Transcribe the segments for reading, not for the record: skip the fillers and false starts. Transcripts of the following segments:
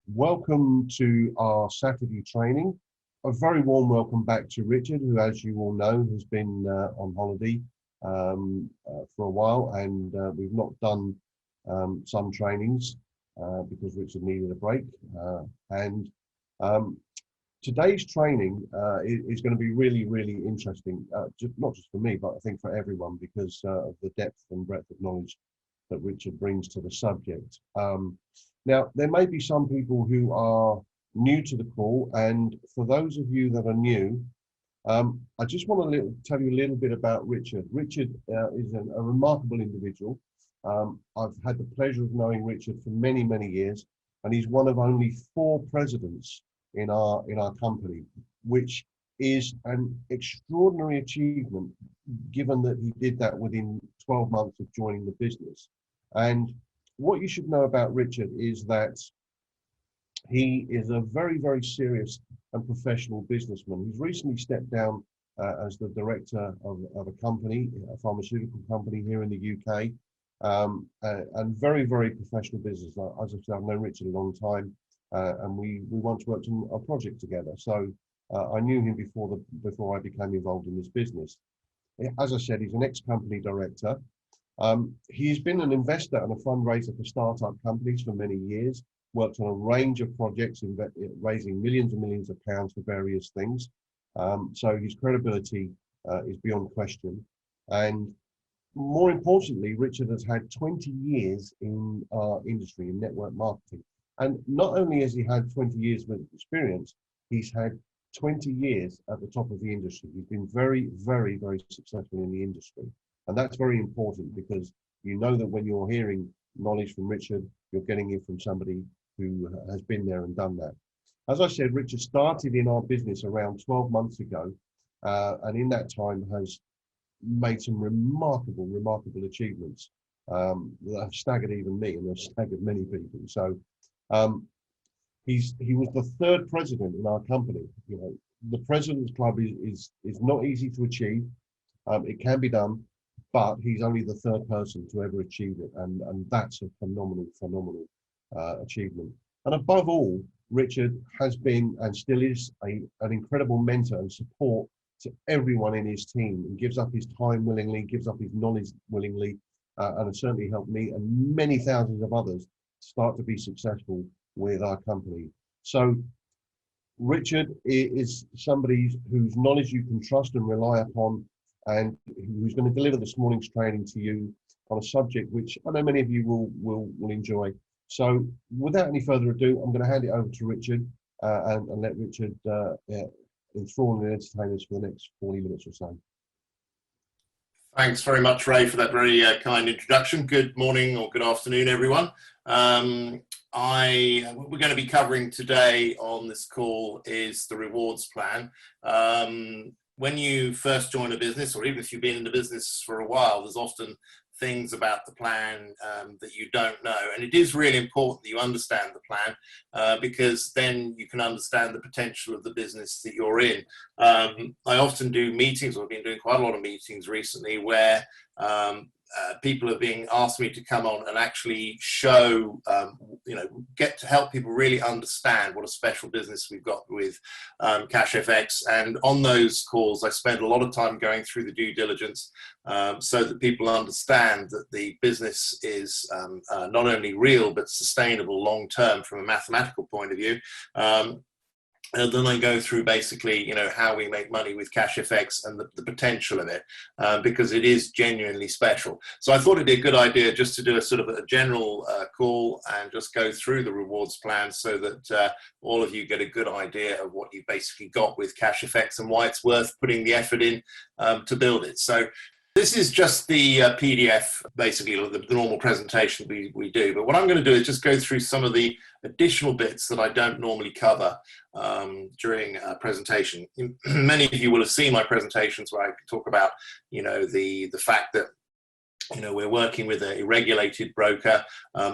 Welcome to our Saturday training. A very warm welcome back to Richard, who, as you all know, has been on holiday for a while, and we've not done some trainings because Richard needed a break. Today's training is going to be really, really interesting, not just for me, but I think for everyone, because of the depth and breadth of knowledge that Richard brings to the subject. Now, there may be some people who are new to the call, and for those of you that are new, I just want to tell you a little bit about Richard. Richard is a remarkable individual. I've had the pleasure of knowing Richard for many, many years, and he's one of only 4 presidents in our company, which is an extraordinary achievement, given that he did that within 12 months of joining the business. And what you should know about Richard is that he is a very, very serious and professional businessman. He's recently stepped down as the director of a company, a pharmaceutical company here in the UK, and very, very professional business. As I said, I've known Richard a long time, and we once worked on a project together. So I knew him before I became involved in this business. As I said, he's an ex-company director. He's been an investor and a fundraiser for startup companies for many years, worked on a range of projects, raising millions and millions of pounds for various things. So his credibility is beyond question. And more importantly, Richard has had 20 years in our industry, in network marketing. And not only has he had 20 years of experience, he's had 20 years at the top of the industry. He's been very, very, very successful in the industry. And that's very important, because you know that when you're hearing knowledge from Richard, you're getting it from somebody who has been there and done that. As I said, Richard started in our business around 12 months ago, and in that time has made some remarkable, remarkable achievements that have staggered even me and have staggered many people. So he was the 3rd president in our company. You know, the President's Club is not easy to achieve. It can be done, but he's only the 3rd person to ever achieve it, and that's a phenomenal, phenomenal achievement. And above all, Richard has been and still is an incredible mentor and support to everyone in his team, and gives up his time willingly, gives up his knowledge willingly, and has certainly helped me and many thousands of others start to be successful with our company. So Richard is somebody whose knowledge you can trust and rely upon, and who's going to deliver this morning's training to you on a subject which I know many of you will enjoy. So without any further ado, I'm going to hand it over to Richard and let Richard enthrall and entertain us for the next 40 minutes or so. Thanks very much, Ray, for that very kind introduction. Good morning or good afternoon, everyone. What we're going to be covering today on this call is the rewards plan. When you first join a business, or even if you've been in the business for a while, there's often things about the plan that you don't know. And it is really important that you understand the plan, because then you can understand the potential of the business that you're in. I often do meetings, or I've been doing quite a lot of meetings recently, where people are being asked me to come on and actually show, get to help people really understand what a special business we've got with Cashfx. And on those calls, I spend a lot of time going through the due diligence so that people understand that the business is not only real, but sustainable long term from a mathematical point of view. And then I go through basically, how we make money with Cashfx and the potential of it, because it is genuinely special. So I thought it'd be a good idea just to do a sort of a general call and just go through the rewards plan, so that all of you get a good idea of what you've basically got with Cashfx and why it's worth putting the effort in to build it. So this is just the PDF, basically, the normal presentation we do. But what I'm going to do is just go through some of the additional bits that I don't normally cover during a presentation. Many of you will have seen my presentations where I talk about, the fact that we're working with a regulated broker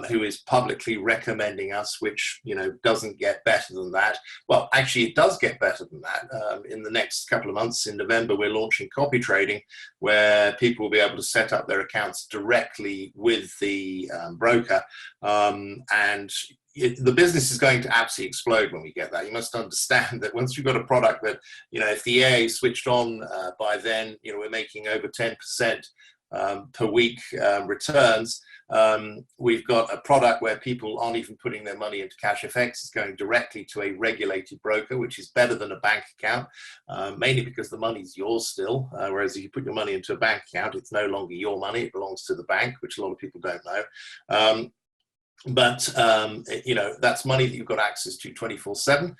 who is publicly recommending us, which, doesn't get better than that. Well, actually, it does get better than that. In the next couple of months, in November, we're launching copy trading, where people will be able to set up their accounts directly with the broker. And the business is going to absolutely explode when we get that. You must understand that once you've got a product that, if the EA switched on by then, we're making over 10% per week returns. We've got a product where people aren't even putting their money into Cashfx. It's going directly to a regulated broker, which is better than a bank account, mainly because the money's yours still. Whereas if you put your money into a bank account, it's no longer your money. It belongs to the bank, which a lot of people don't know. But that's money that you've got access to 24/7,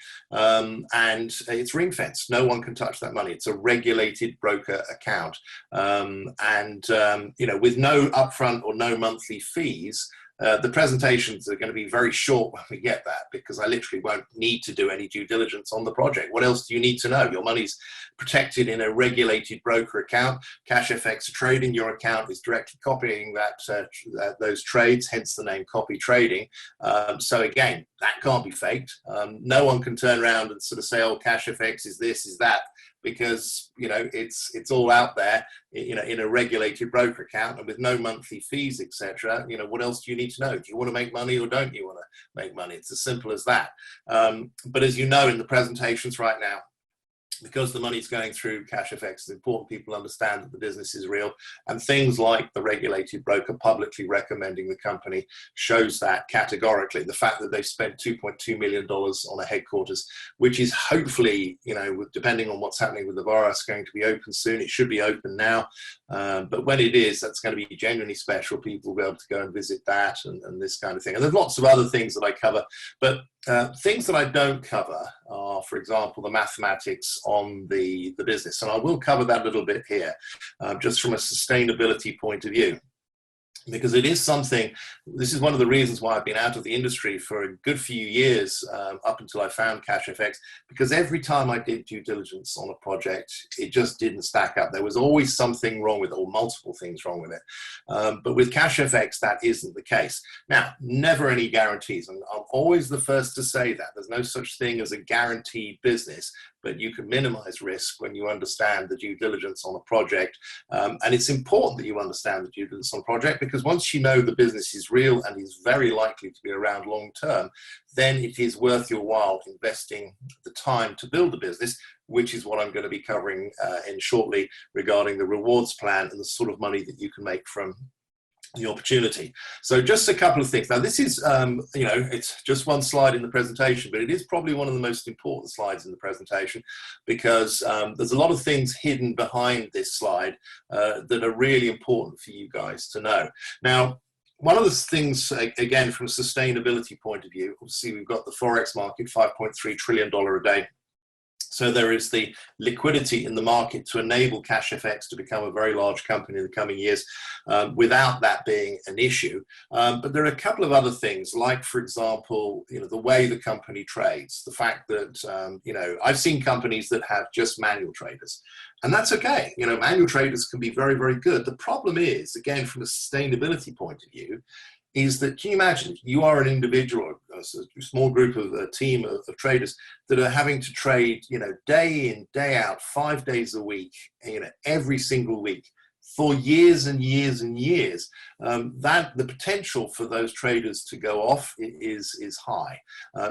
and it's ring fenced. No one can touch that money. It's a regulated broker account, with no upfront or no monthly fees. The presentations are going to be very short when we get that, because I literally won't need to do any due diligence on the project. What else do you need to know? Your money's protected in a regulated broker account. Cashfx trading, your account is directly copying those trades, hence the name copy trading. So again, that can't be faked. No one can turn around and sort of say, oh, Cashfx is this, is that, because it's all out there in a regulated broker account and with no monthly fees, etc. What else do you need to know? Do you want to make money or don't you want to make money? It's as simple as that. But as you know, in the presentations right now, because the money's going through Cashfx, it's important people understand that the business is real, and things like the regulated broker publicly recommending the company shows that categorically. The fact that they've spent $2.2 million on a headquarters, which is hopefully, depending on what's happening with the virus, going to be open soon. It should be open now, but when it is, that's going to be genuinely special. People will be able to go and visit that and this kind of thing. And there's lots of other things that I cover, but things that I don't cover are, for example, the mathematics on the business. And I will cover that a little bit here, just from a sustainability point of view. Because it is something, this is one of the reasons why I've been out of the industry for a good few years, up until I found Cashfx, because every time I did due diligence on a project, it just didn't stack up. There was always something wrong with it, or multiple things wrong with it. But with Cashfx, that isn't the case. Now, never any guarantees, and I'm always the first to say that. There's no such thing as a guaranteed business, but you can minimize risk when you understand the due diligence on a project. And it's important that you understand the due diligence on a project, because once you know the business is real and is very likely to be around long term, then it is worth your while investing the time to build the business, which is what I'm going to be covering in shortly regarding the rewards plan and the sort of money that you can make from the opportunity. So just a couple of things. Now, this is, it's just one slide in the presentation, but it is probably one of the most important slides in the presentation, because there's a lot of things hidden behind this slide that are really important for you guys to know. Now, one of the things, again, from a sustainability point of view, obviously we've got the Forex market, $5.3 trillion a day. So there is the liquidity in the market to enable Cashfx to become a very large company in the coming years, without that being an issue. But there are a couple of other things, like, for example, the way the company trades, the fact that, I've seen companies that have just manual traders, and that's okay. Manual traders can be very, very good. The problem is, again, from a sustainability point of view, is that, can you imagine, you are an individual, a small group of a team of traders that are having to trade, day in, day out, 5 days a week, every single week for years and years and years. That the potential for those traders to go off is high.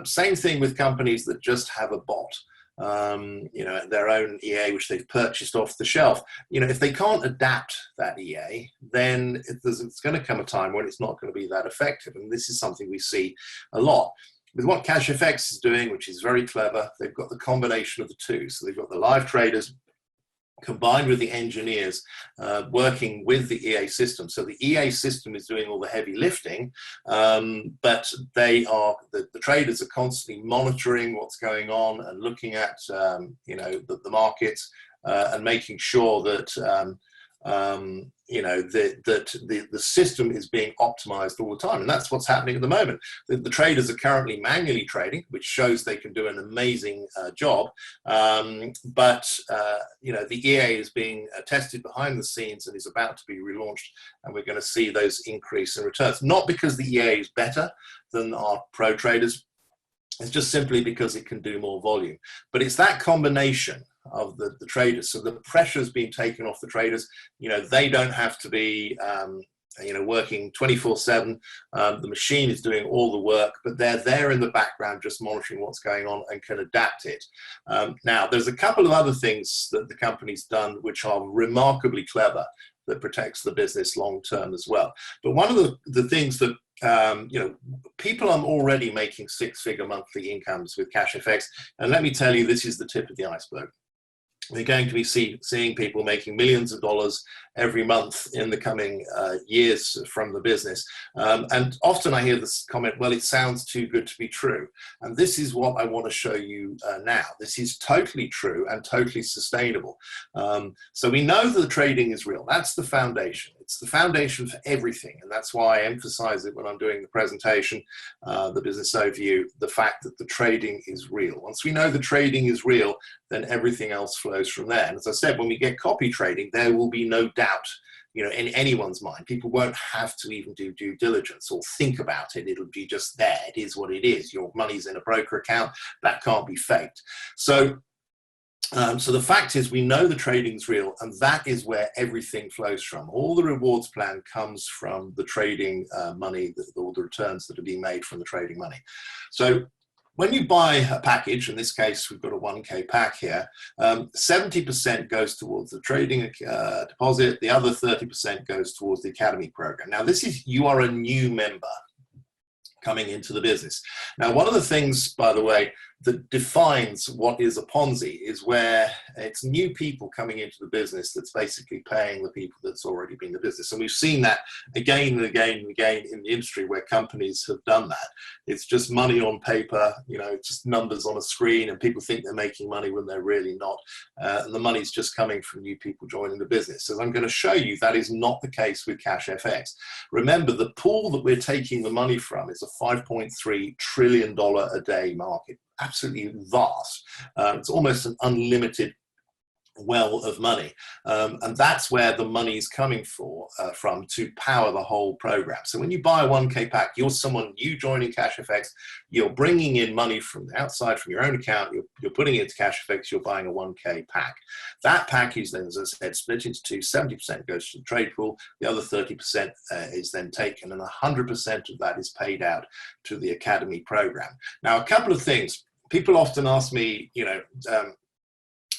Same thing with companies that just have a bot. Their own EA, which they've purchased off the shelf. If they can't adapt that EA, then it's going to come a time when it's not going to be that effective. And this is something we see a lot. With what Cashfx is doing, which is very clever, they've got the combination of the two. So they've got the live traders combined with the engineers working with the EA system. So the EA system is doing all the heavy lifting, but the traders are constantly monitoring what's going on and looking at the markets and making sure that you know, that the system is being optimized all the time. And that's what's happening at the moment. The traders are currently manually trading, which shows they can do an amazing job. But you know, the EA is being tested behind the scenes and is about to be relaunched. And we're going to see those increase in returns, not because the EA is better than our pro traders. It's just simply because it can do more volume. But it's that combination of the traders. So the pressure's being taken off the traders. You know, they don't have to be, you know, working 24/7. The machine is doing all the work, but they're there in the background just monitoring what's going on and can adapt it. Now, there's a couple of other things that the company's done which are remarkably clever that protects the business long term as well. But one of the things that you know, people are already making six-figure monthly incomes with Cashfx, and let me tell you, this is the tip of the iceberg. We're going to be seeing people making millions of dollars every month in the coming years from the business. And often I hear this comment, well, it sounds too good to be true. And this is what I want to show you now. This is totally true and totally sustainable. So we know that the trading is real. That's the foundation. It's the foundation for everything. And that's why I emphasize it when I'm doing the presentation, the business overview, the fact that the trading is real. Once we know the trading is real, then everything else flows from there. And as I said, when we get copy trading, there will be no doubt, you know, in anyone's mind. People won't have to even do due diligence or think about it. It'll be just there. It is what it is. Your money's in a broker account. That can't be faked. So the fact is, we know the trading's real, and that is where everything flows from. All the rewards plan comes from the trading money, all the returns that are being made from the trading money. So when you buy a package, in this case, we've got a 1K pack here, 70% goes towards the trading deposit. The other 30% goes towards the Academy program. Now, this is, you are a new member coming into the business. Now, one of the things, by the way, that defines what is a Ponzi is where it's new people coming into the business that's basically paying the people that's already been in the business. And we've seen that again and again and again in the industry where companies have done that. It's just money on paper, you know, just numbers on a screen, and people think they're making money when they're really not. And the money's just coming from new people joining the business. As I'm going to show you, that is not the case with Cashfx. Remember, the pool that we're taking the money from is a $5.3 trillion a day market. Absolutely vast. It's almost an unlimited well of money, and that's where the money is coming from to power the whole program. So when you buy a 1K pack, you're someone new joining Cashfx, you're bringing in money from the outside, from your own account, you're putting it into Cashfx, you're buying a 1K pack. That pack is then, as I said, split into two. 70% goes to the trade pool, the other 30% is then taken, and 100% of that is paid out to the Academy program. Now, a couple of things. People often ask me, you know,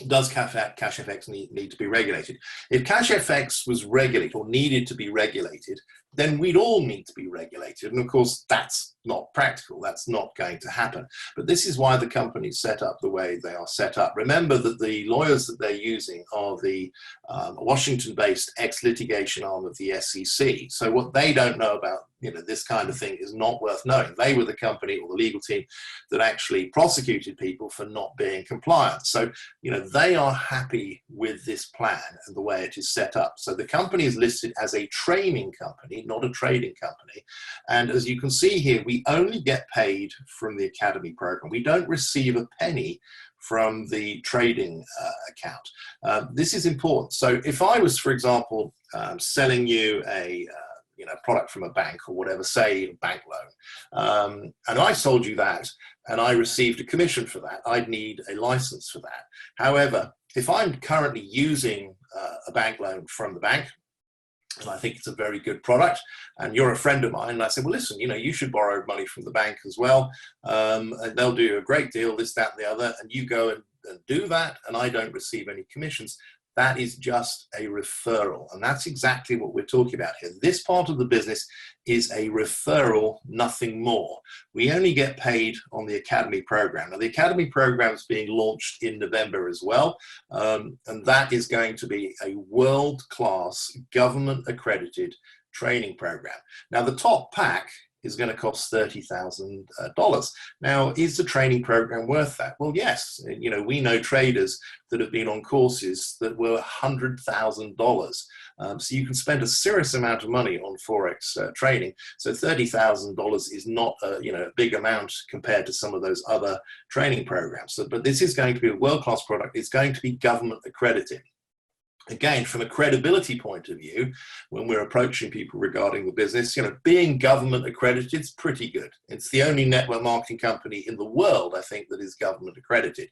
does Cashfx need to be regulated? If Cashfx was regulated or needed to be regulated, then we'd all need to be regulated. And of course, that's not practical. That's not going to happen. But this is why the company's set up the way they are set up. Remember that the lawyers that they're using are the Washington-based ex-litigation arm of the SEC. So what they don't know about, you know, this kind of thing is not worth knowing. They were the company or the legal team that actually prosecuted people for not being compliant. So, you know, they are happy with this plan and the way it is set up. So the company is listed as a training company, not a trading company. And as you can see here, we only get paid from the Academy program. We don't receive a penny from the trading account. This is important. So if I was, for example, selling you a product from a bank or whatever, say a bank loan, and I sold you that and I received a commission for that, I'd need a license for that. However, if I'm currently using a bank loan from the bank, and I think it's a very good product, and you're a friend of mine, and I said, well, listen, you know, you should borrow money from the bank as well, and they'll do a great deal, this, that, and the other, and you go and do that, and I don't receive any commissions. That is just a referral, and that's exactly what we're talking about here. This part of the business is a referral, nothing more. We only get paid on the Academy program. Now, the Academy program is being launched in November as well, and that is going to be a world-class, government-accredited training program. Now, the top pack is going to cost $30,000. Now, is the training program worth that? Well, yes. You know, we know traders that have been on courses that were $100,000. So you can spend a serious amount of money on Forex training. So $30,000 is not a, you know, a big amount compared to some of those other training programs. So, but this is going to be a world-class product. It's going to be government accredited. Again, from a credibility point of view, when we're approaching people regarding the business, you know, being government accredited is pretty good. It's the only network marketing company in the world, I think, that is government accredited.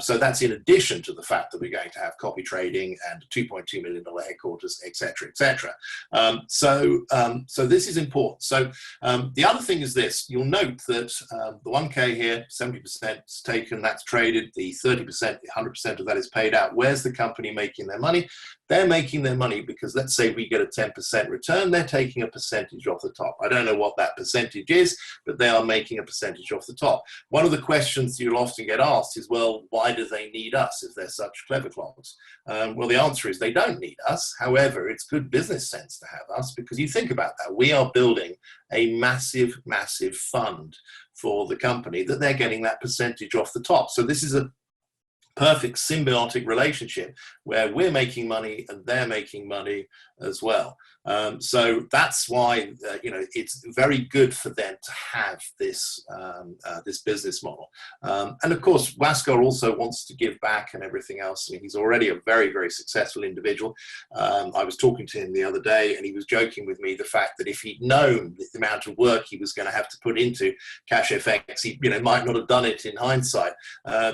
So that's in addition to the fact that we're going to have copy trading and a $2.2 million headquarters, et cetera, et cetera. So this is important. So the other thing is this: you'll note that the 1K here, 70% is taken, that's traded. The 30%, 100% of that is paid out. Where's the company making their money? They're making their money because, let's say we get a 10% return, they're taking a percentage off the top. I don't know what that percentage is, but they are making a percentage off the top. One of the questions you'll often get asked is, well, why do they need us if they're such clever clogs? Well, the answer is they don't need us. However, it's good business sense to have us, because you think about that. We are building a massive, massive fund for the company that they're getting that percentage off the top. So this is a perfect symbiotic relationship where we're making money and they're making money as well. So that's why you know, it's very good for them to have this this business model. And of course, Wadhgh also wants to give back and everything else. I mean, he's already a very, very successful individual. I was talking to him the other day, and he was joking with me the fact that if he'd known the amount of work he was going to have to put into Cashfx, he, you know, might not have done it in hindsight,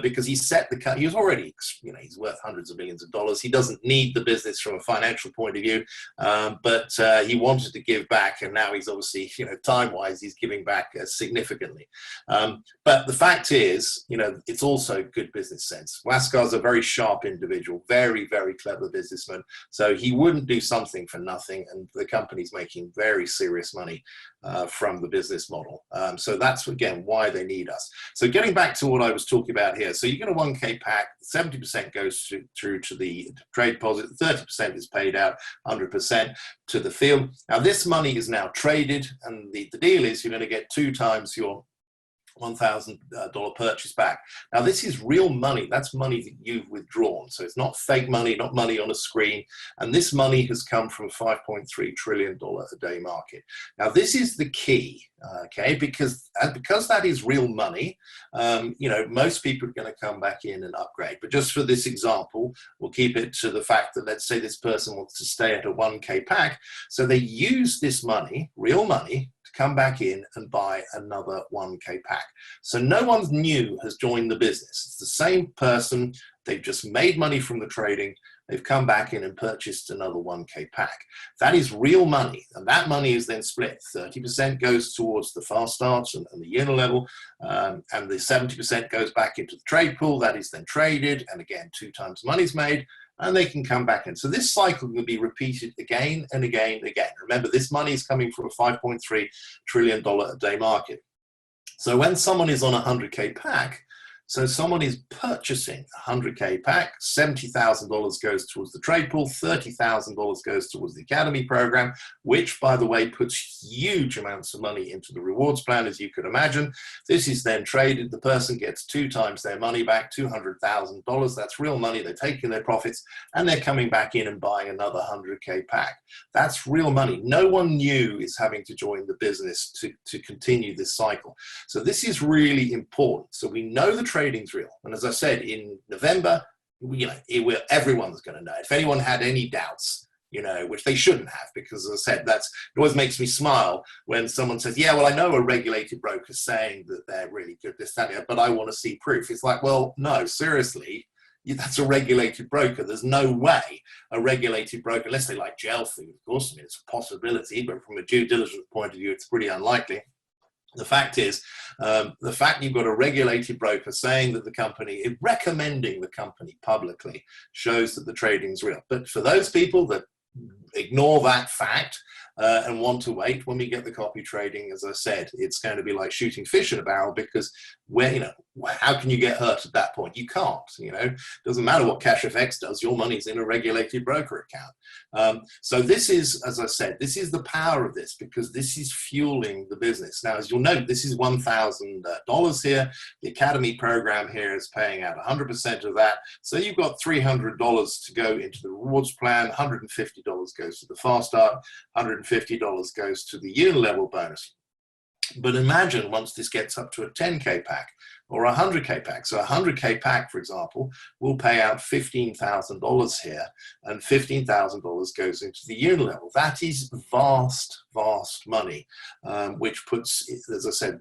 because he set the he was already, you know, he's worth hundreds of millions of dollars. He doesn't need the business from a financial point of view, but he wanted to give back, and now he's obviously, you know, time-wise, he's giving back significantly. But the fact is, you know, it's also good business sense. Wadhgh a very sharp individual, very, very clever businessman, so he wouldn't do something for nothing, and the company's making very serious money from the business model. So that's, again, why they need us. So getting back to what I was talking about here, so you get a 1K pack, 70% goes through to the trade deposit, 30% is paid out, 100% to the field. Now this money is now traded, and the deal is you're going to get 2 times your $1,000 purchase back. Now this is real money. That's money that you've withdrawn. So it's not fake money, not money on a screen. And this money has come from a $5.3 trillion a day market. Now this is the key, okay? Because that is real money, you know, most people are going to come back in and upgrade. But just for this example, we'll keep it to the fact that, let's say this person wants to stay at a 1K pack. So they use this money, real money, to come back in and buy another 1K pack. So no one new has joined the business. It's the same person. They've just made money from the trading. They've come back in and purchased another 1K pack. That is real money, and that money is then split. 30% goes towards the fast starts and the unit level, and the 70% goes back into the trade pool. That is then traded, and again, 2 times money's made, and they can come back in. So this cycle will be repeated again and again and again. Remember, this money is coming from a $5.3 trillion a day market. So when someone is on a 100K pack, so someone is purchasing a 100K pack, $70,000 goes towards the trade pool, $30,000 goes towards the academy program, which, by the way, puts huge amounts of money into the rewards plan, as you could imagine. This is then traded. The person gets 2 times their money back, $200,000. That's real money. They're taking their profits, and they're coming back in and buying another 100K pack. That's real money. No one new is having to join the business to continue this cycle. So this is really important. So we know the trading's real. And as I said, in November, you know, everyone's going to know. If anyone had any doubts, you know, which they shouldn't have, because as I said, it always makes me smile when someone says, yeah, well, I know a regulated broker saying that they're really good, this, that, but I want to see proof. It's like, well, no, seriously, that's a regulated broker. There's no way a regulated broker, unless they like gel food, of course, I mean, it's a possibility, but from a due diligence point of view, it's pretty unlikely. The fact is, the fact you've got a regulated broker saying that the company, recommending the company publicly, shows that the trading's real. But for those people that ignore that fact and want to wait, when we get the copy trading, as I said, it's going to be like shooting fish in a barrel, because where, you know, how can you get hurt at that point? You can't, you know, doesn't matter what Cashfx does, your money's in a regulated broker account. So this is, as I said, this is the power of this, because this is fueling the business. Now, as you'll note, this is $1,000 here. The Academy program here is paying out 100% of that. So you've got $300 to go into the rewards plan, $150 goes to the fast start, $150 goes to the unit level bonus. But imagine once this gets up to a 10K pack or a 100K pack. So a 100K pack, for example, will pay out $15,000 here, and $15,000 goes into the unit level. That is vast, vast money, which puts, as I said,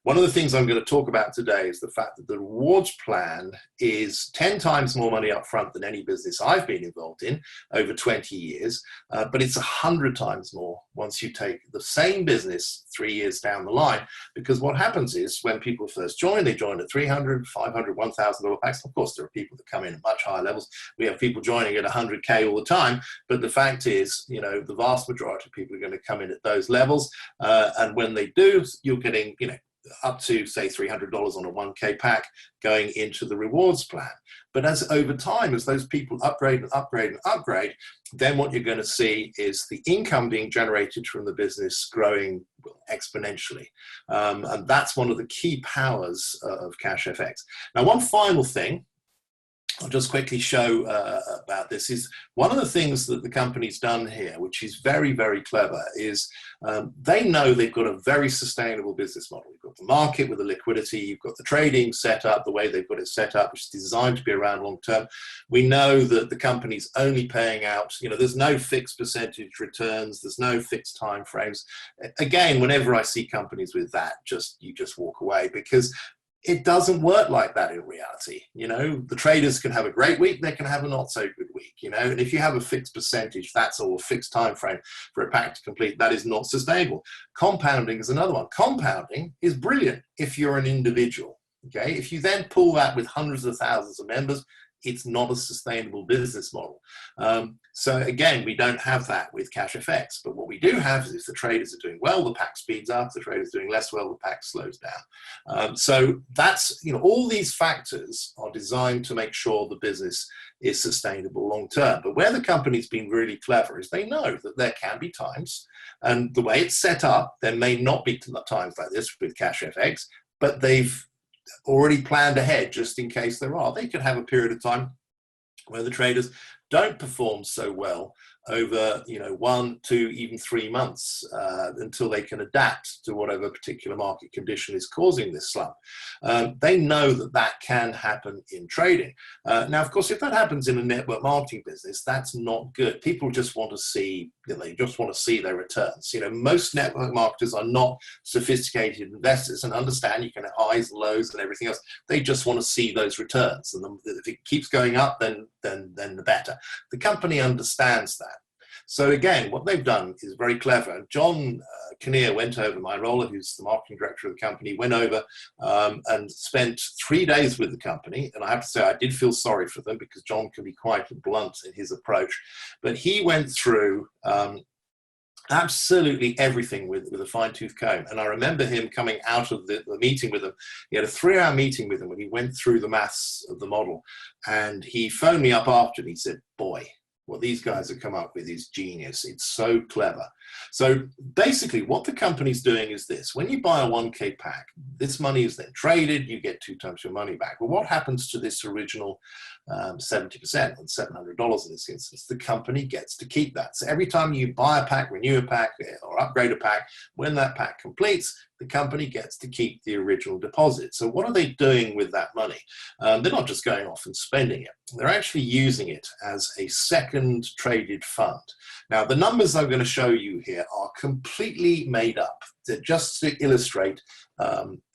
one of the things I'm going to talk about today is the fact that the rewards plan is 10 times more money up front than any business I've been involved in over 20 years, but it's 100 times more once you take the same business 3 years down the line, because what happens is when people first join, they join at $300, $500, $1,000 packs. Of course, there are people that come in at much higher levels. We have people joining at 100K all the time, but the fact is, you know, the vast majority of people are going to come in at those levels, and when they do, you're getting, you know, up to say $300 on a 1K pack going into the rewards plan. But as over time, as those people upgrade and upgrade and upgrade, then what you're going to see is the income being generated from the business growing exponentially. And that's one of the key powers of Cashfx. Now, one final thing I'll just quickly show about this is one of the things that the company's done here, which is very, very clever, is they know they've got a very sustainable business model. You've got the market with the liquidity, you've got the trading set up the way they've got it set up, which is designed to be around long term. We know that the company's only paying out, you know, there's no fixed percentage returns, there's no fixed time frames. Again, whenever I see companies with that, you just walk away, because it doesn't work like that in reality. You know, the traders can have a great week, they can have a not so good week, you know, and if you have a fixed percentage, that's all, a fixed time frame for a pack to complete, that is not sustainable. Compounding is another one. Compounding is brilliant if you're an individual, okay? If you then pull that with hundreds of thousands of members, it's not a sustainable business model. So again, we don't have that with Cashfx, but what we do have is if the traders are doing well, the pack speeds up, if the traders are doing less well, the pack slows down. So that's, you know, all these factors are designed to make sure the business is sustainable long term. But where the company's been really clever is they know that there can be times, and the way it's set up, there may not be times like this with Cashfx, but they've already planned ahead just in case there are. They could have a period of time where the traders don't perform so well over, you know, 1, 2, even 3 months until they can adapt to whatever particular market condition is causing this slump. They know that that can happen in trading. Now, of course, if that happens in a network marketing business, that's not good. People just want to see, you know, they just want to see their returns. You know, most network marketers are not sophisticated investors and understand you can have highs and lows and everything else. They just want to see those returns, and if it keeps going up, then the better. The company understands that. So again, what they've done is very clever. John Kinnear went over, my role, who's the marketing director of the company, went over and spent 3 days with the company. And I have to say, I did feel sorry for them because John can be quite blunt in his approach. But he went through absolutely everything with a fine-tooth comb. And I remember him coming out of the meeting with them. He had a 3-hour meeting with them when he went through the maths of the model. And he phoned me up after and he said, boy, what these guys have come up with is genius. It's so clever. So basically what the company's doing is this: when you buy a 1K pack, this money is then traded, you get 2 times your money back. Well, what happens to this original 70%, and $700 in this instance? The company gets to keep that. So every time you buy a pack, renew a pack, or upgrade a pack, when that pack completes, the company gets to keep the original deposit. So what are they doing with that money? They're not just going off and spending it. They're actually using it as a second traded fund. Now, the numbers I'm going to show you here are completely made up. They're just to illustrate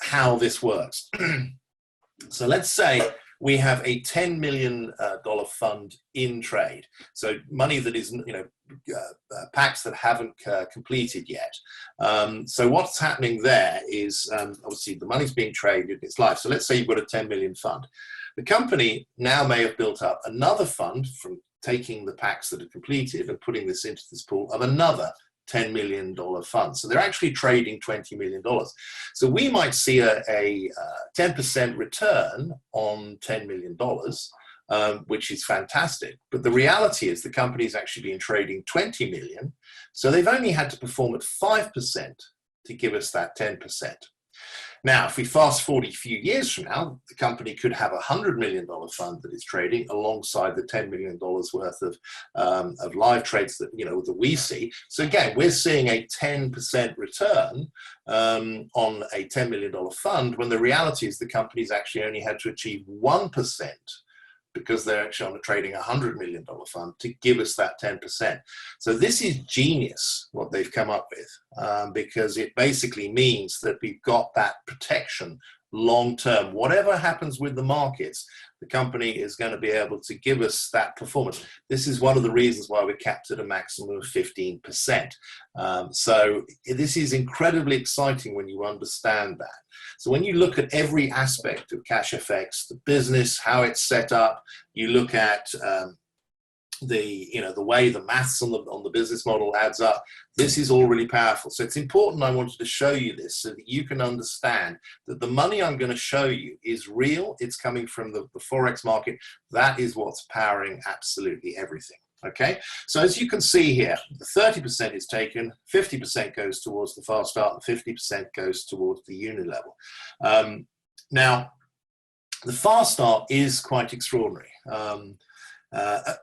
how this works. So let's say we have a $10 million fund in trade. So money that is, you know, packs that haven't completed yet. So what's happening there is obviously the money's being traded, it's live. So let's say you've got a 10 million fund. The company now may have built up another fund from taking the packs that are completed and putting this into this pool of another $10 million fund. So they're actually trading $20 million. So we might see a 10% return on $10 million, which is fantastic. But the reality is the company's actually been trading 20 million. So they've only had to perform at 5% to give us that 10%. Now, if we fast forward a few years from now, the company could have a $100 million fund that is trading alongside the $10 million worth of live trades that, that we see. So again, we're seeing a 10% return on a $10 million fund, when the reality is the company's actually only had to achieve 1%, because they're actually on a trading $100 million fund to give us that 10%. So this is genius, what they've come up with, because it basically means that we've got that protection long term. Whatever happens with the markets, the company is going to be able to give us that performance. This is one of the reasons why we're capped at a maximum of 15%. So this is incredibly exciting when you understand that. So when you look at every aspect of Cashfx, the business, how it's set up, you look at the way the maths on the business model adds up. This is all really powerful. So it's important, I wanted to show you this so that you can understand that the money I'm going to show you is real. It's coming from the Forex market. That is what's powering absolutely everything. Okay, so as you can see here, the 30% is taken, 50% goes towards the fast start, and 50% goes towards the unit level. Now, the fast start is quite extraordinary.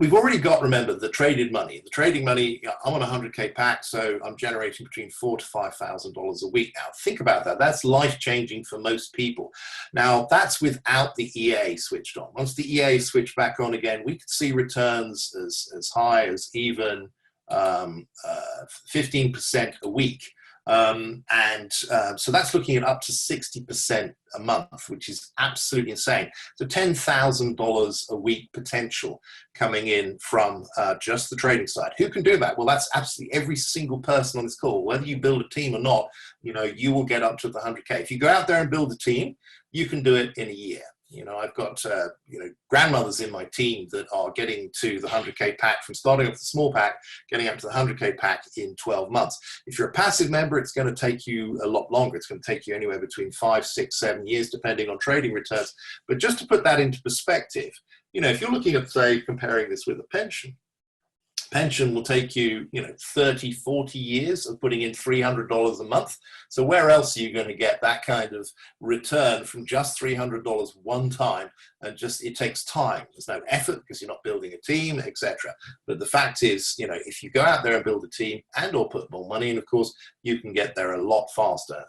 We've already got, remember, the traded money. The trading money, I'm on a 100K pack, so I'm generating between $4,000 to $5,000 a week. Now, think about that. That's life-changing for most people. Now, that's without the EA switched on. Once the EA is switched back on again, we could see returns as high as even 15% a week. So that's looking at up to 60% a month, which is absolutely insane. So $10,000 a week potential coming in from just the trading side. Who can do that? Well, that's absolutely every single person on this call. Whether you build a team or not, you will get up to the 100K. If you go out there and build a team, you can do it in a year. I've got, grandmothers in my team that are getting to the 100K pack from starting off the small pack, getting up to the 100K pack in 12 months. If you're a passive member, it's going to take you a lot longer. It's going to take you anywhere between 5, 6, 7 years, depending on trading returns. But just to put that into perspective, if you're looking at, say, comparing this with a pension will take you, 30, 40 years of putting in $300 a month. So where else are you going to get that kind of return from just $300 one time? And just, it takes time. There's no effort because you're not building a team, etc. But the fact is, if you go out there and build a team and or put more money in, of course, you can get there a lot faster.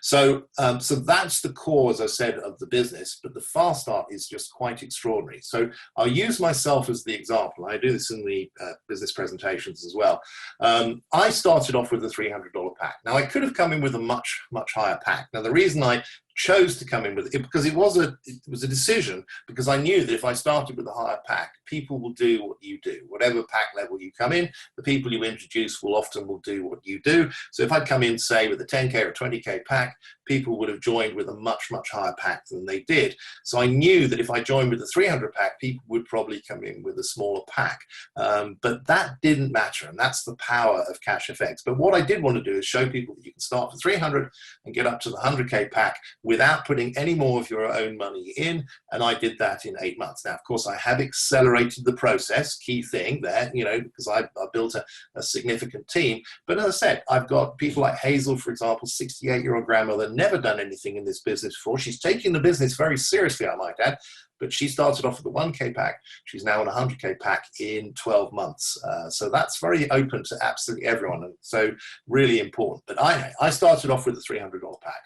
So, so that's the core, as I said, of the business, but the fast start is just quite extraordinary. So I'll use myself as the example. I do this in the business presentations as well. I started off with a $300 pack. Now I could have come in with a much higher pack. Now the reason I chose to come in with it because it was a decision, because I knew that if I started with a higher pack, people will do what you do. Whatever pack level you come in, the people you introduce will do what you do. So if I'd come in, say, with a 10K or 20K pack, people would have joined with a much higher pack than they did. So I knew that if I joined with a 300 pack, people would probably come in with a smaller pack. But that didn't matter, and that's the power of Cashfx. But what I did want to do is show people that you can start for 300 and get up to the 100K pack without putting any more of your own money in, and I did that in 8 months. Now, of course, I have accelerated the process, key thing there, because I built a significant team. But as I said, I've got people like Hazel, for example, 68-year-old grandmother, never done anything in this business before. She's taking the business very seriously, I might add, but she started off with a 1K pack. She's now on a 100K pack in 12 months. So that's very open to absolutely everyone, and so really important. But I started off with a $300 pack.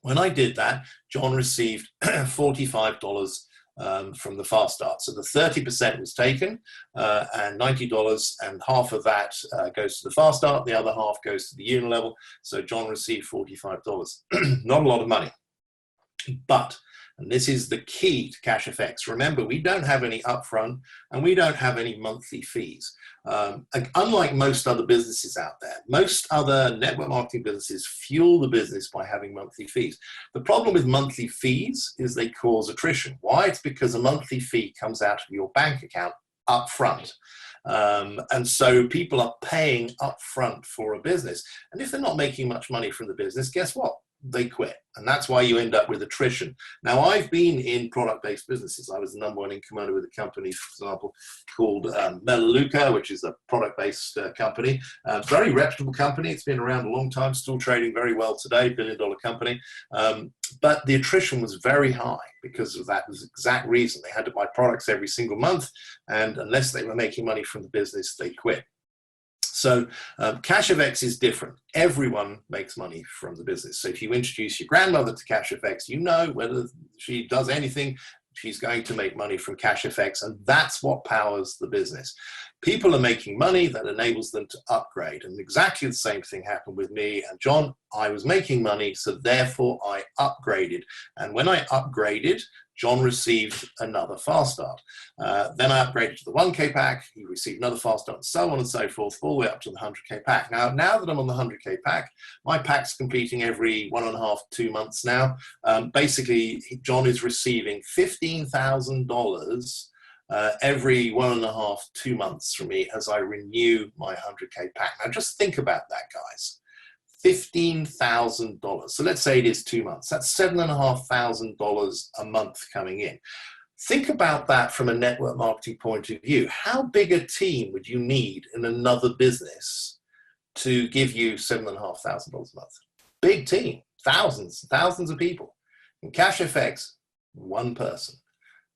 When I did that, John received $45 from the fast start. So the 30% was taken and $90, and half of that goes to the fast start. The other half goes to the unit level. So John received $45. Not a lot of money, but, and this is the key to Cashfx. Remember, we don't have any upfront and we don't have any monthly fees. Unlike most other businesses out there, most other network marketing businesses fuel the business by having monthly fees. The problem with monthly fees is they cause attrition. Why? It's because a monthly fee comes out of your bank account up front. And so people are paying up front for a business. And if they're not making much money from the business, guess what? They quit. And that's why you end up with attrition. Now, I've been in product-based businesses. I was the #1 income earner with a company, for example, called Melaleuca, which is a product-based company. Very reputable company. It's been around a long time, still trading very well today, billion-dollar company. But the attrition was very high because of that exact reason. They had to buy products every single month, and unless they were making money from the business, they quit. So Cashfx is different. Everyone makes money from the business. So if you introduce your grandmother to Cashfx, you know whether she does anything, she's going to make money from Cashfx, and that's what powers the business. People are making money that enables them to upgrade, and exactly the same thing happened with me and John. I was making money, so therefore I upgraded, and when I upgraded, John received another fast start. Then I upgraded to the 1K pack, he received another fast start, and so on and so forth, all the way up to the 100K pack. Now that I'm on the 100K pack, my pack's completing every 1.5 to 2 months now. Basically, John is receiving $15,000 every 1.5 to 2 months from me as I renew my 100K pack. Now just think about that, guys. $15,000. So let's say it is 2 months. That's $7,500 a month coming in. Think about that from a network marketing point of view. How big a team would you need in another business to give you $7,500 a month? Big team, thousands of people. In Cashfx, one person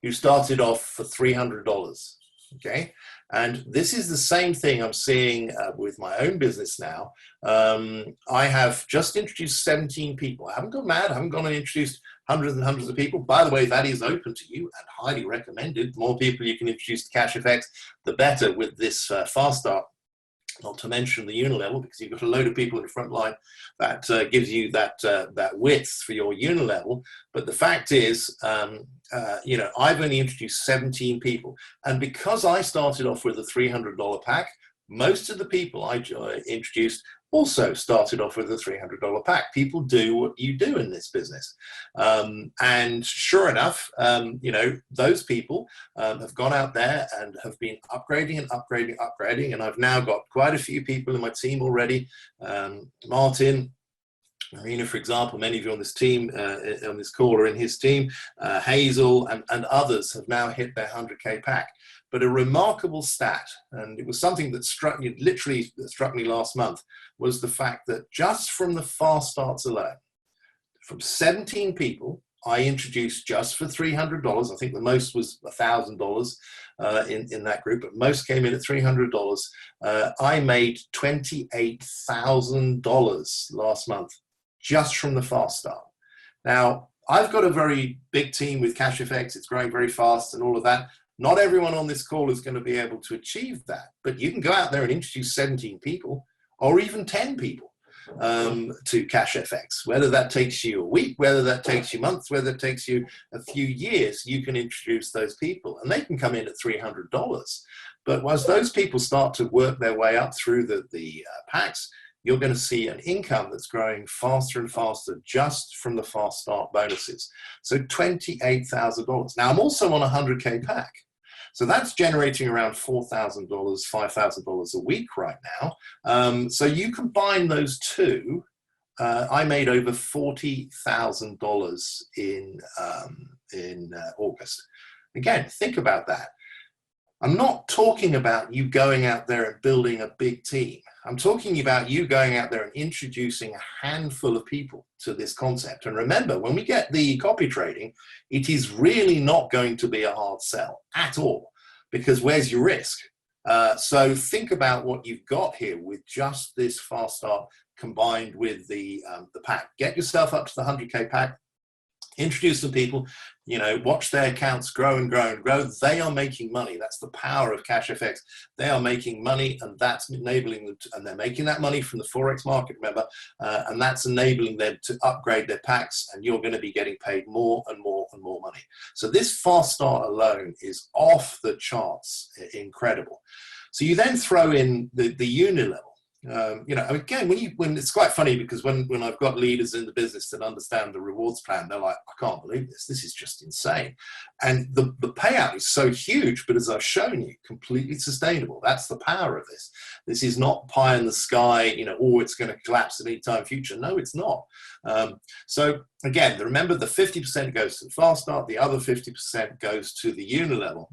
who started off for $300. Okay, and this is the same thing I'm seeing with my own business now. I have just introduced 17 people. I haven't gone mad. I haven't gone and introduced hundreds and hundreds of people. By the way, that is open to you and highly recommended. The more people you can introduce to Cashfx, the better with this fast start. Not to mention the unilevel, because you've got a load of people in the front line that gives you that width for your unilevel. But the fact is, you know, I've only introduced 17 people, and because I started off with a $300 pack, most of the people I introduced also started off with a $300 pack. People do what you do in this business. And sure enough, you know, those people have gone out there and have been upgrading and upgrading. And I've now got quite a few people in my team already. Martin, Marina, for example, many of you on this team, on this call are in his team. Hazel and others have now hit their 100K pack. But a remarkable stat, and it was something that literally struck me last month, was the fact that just from the fast starts alone, from 17 people I introduced just for $300, I think the most was $1,000 in that group, but most came in at $300. I made $28,000 last month just from the fast start. Now, I've got a very big team with Cashfx, it's growing very fast and all of that. Not everyone on this call is going to be able to achieve that, but you can go out there and introduce 17 people or even 10 people to Cashfx. Whether that takes you a week, whether that takes you months, whether it takes you a few years, you can introduce those people and they can come in at $300. But once those people start to work their way up through the packs, you're going to see an income that's growing faster and faster just from the fast start bonuses. So $28,000. Now I'm also on a 100K pack. So that's generating around $4,000, $5,000 a week right now. So you combine those two, I made over $40,000 in August. Again, think about that. I'm not talking about you going out there and building a big team. I'm talking about you going out there and introducing a handful of people to this concept. And remember, when we get the copy trading, it is really not going to be a hard sell at all, because where's your risk? So think about what you've got here with just this fast start combined with the pack. Get yourself up to the 100K pack. Introduce some people, you know, watch their accounts grow and grow and grow. They are making money. That's the power of Cashfx. They are making money, and that's enabling them to, and they're making that money from the Forex market, remember, and that's enabling them to upgrade their packs, and you're going to be getting paid more and more and more money. So this fast start alone is off the charts incredible. So you then throw in the uni level. You know, again, when it's quite funny, because when I've got leaders in the business that understand the rewards plan, they're like, I can't believe this. This is just insane. And the payout is so huge, but as I've shown you, completely sustainable. That's the power of this. This is not pie in the sky, you know, oh, it's going to collapse at any time future. No, it's not. So again, remember the 50% goes to the fast start, the other 50% goes to the unilevel.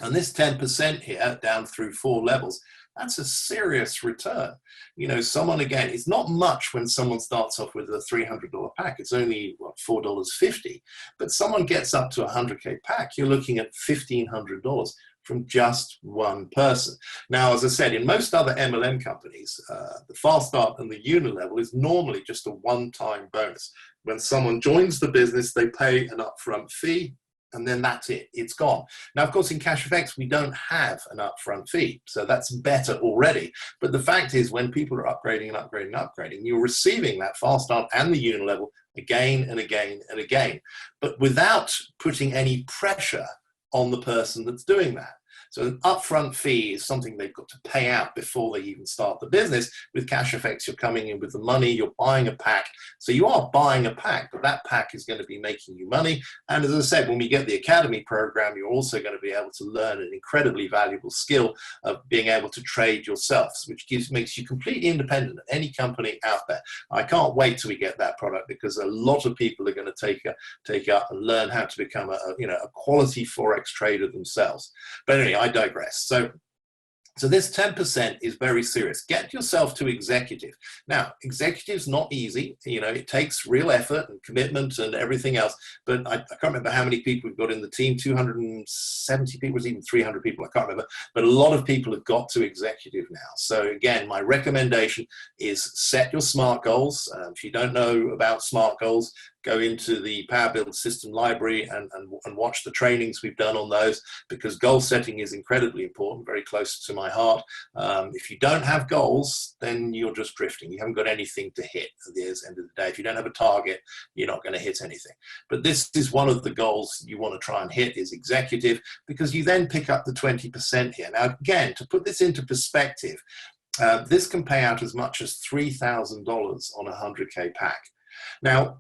And this 10% here down through 4 levels, that's a serious return. You know, someone, again, it's not much when someone starts off with a $300 pack. It's only, what, $4.50. But someone gets up to a 100K pack, you're looking at $1,500 from just one person. Now, as I said, in most other MLM companies, the fast start and the unilevel is normally just a one-time bonus. When someone joins the business, they pay an upfront fee, and then that's it, it's gone. Now, of course, in Cashfx, we don't have an upfront fee, so that's better already. But the fact is, when people are upgrading and upgrading and upgrading, you're receiving that fast start and the unilevel again and again and again, but without putting any pressure on the person that's doing that. So an upfront fee is something they've got to pay out before they even start the business. With Cashfx, you're coming in with the money, you're buying a pack. So you are buying a pack, but that pack is going to be making you money. And as I said, when we get the Academy program, you're also going to be able to learn an incredibly valuable skill of being able to trade yourself, which makes you completely independent of any company out there. I can't wait till we get that product, because a lot of people are going to take up and learn how to become a quality Forex trader themselves. But anyway, I digress. So this 10% is very serious. Get yourself to executive. Now, executive's not easy. You know, it takes real effort and commitment and everything else. But I can't remember how many people we've got in the team, 270 people, was even 300 people, I can't remember. But a lot of people have got to executive now. So again, my recommendation is set your SMART goals. If you don't know about SMART goals, go into the Power Build System library and watch the trainings we've done on those, because goal setting is incredibly important, very close to my heart. If you don't have goals, then you're just drifting. You haven't got anything to hit at the end of the day. If you don't have a target, you're not going to hit anything. But this is one of the goals you want to try and hit, is executive, because you then pick up the 20% here. Now, again, to put this into perspective, this can pay out as much as $3,000 on a 100K pack. Now,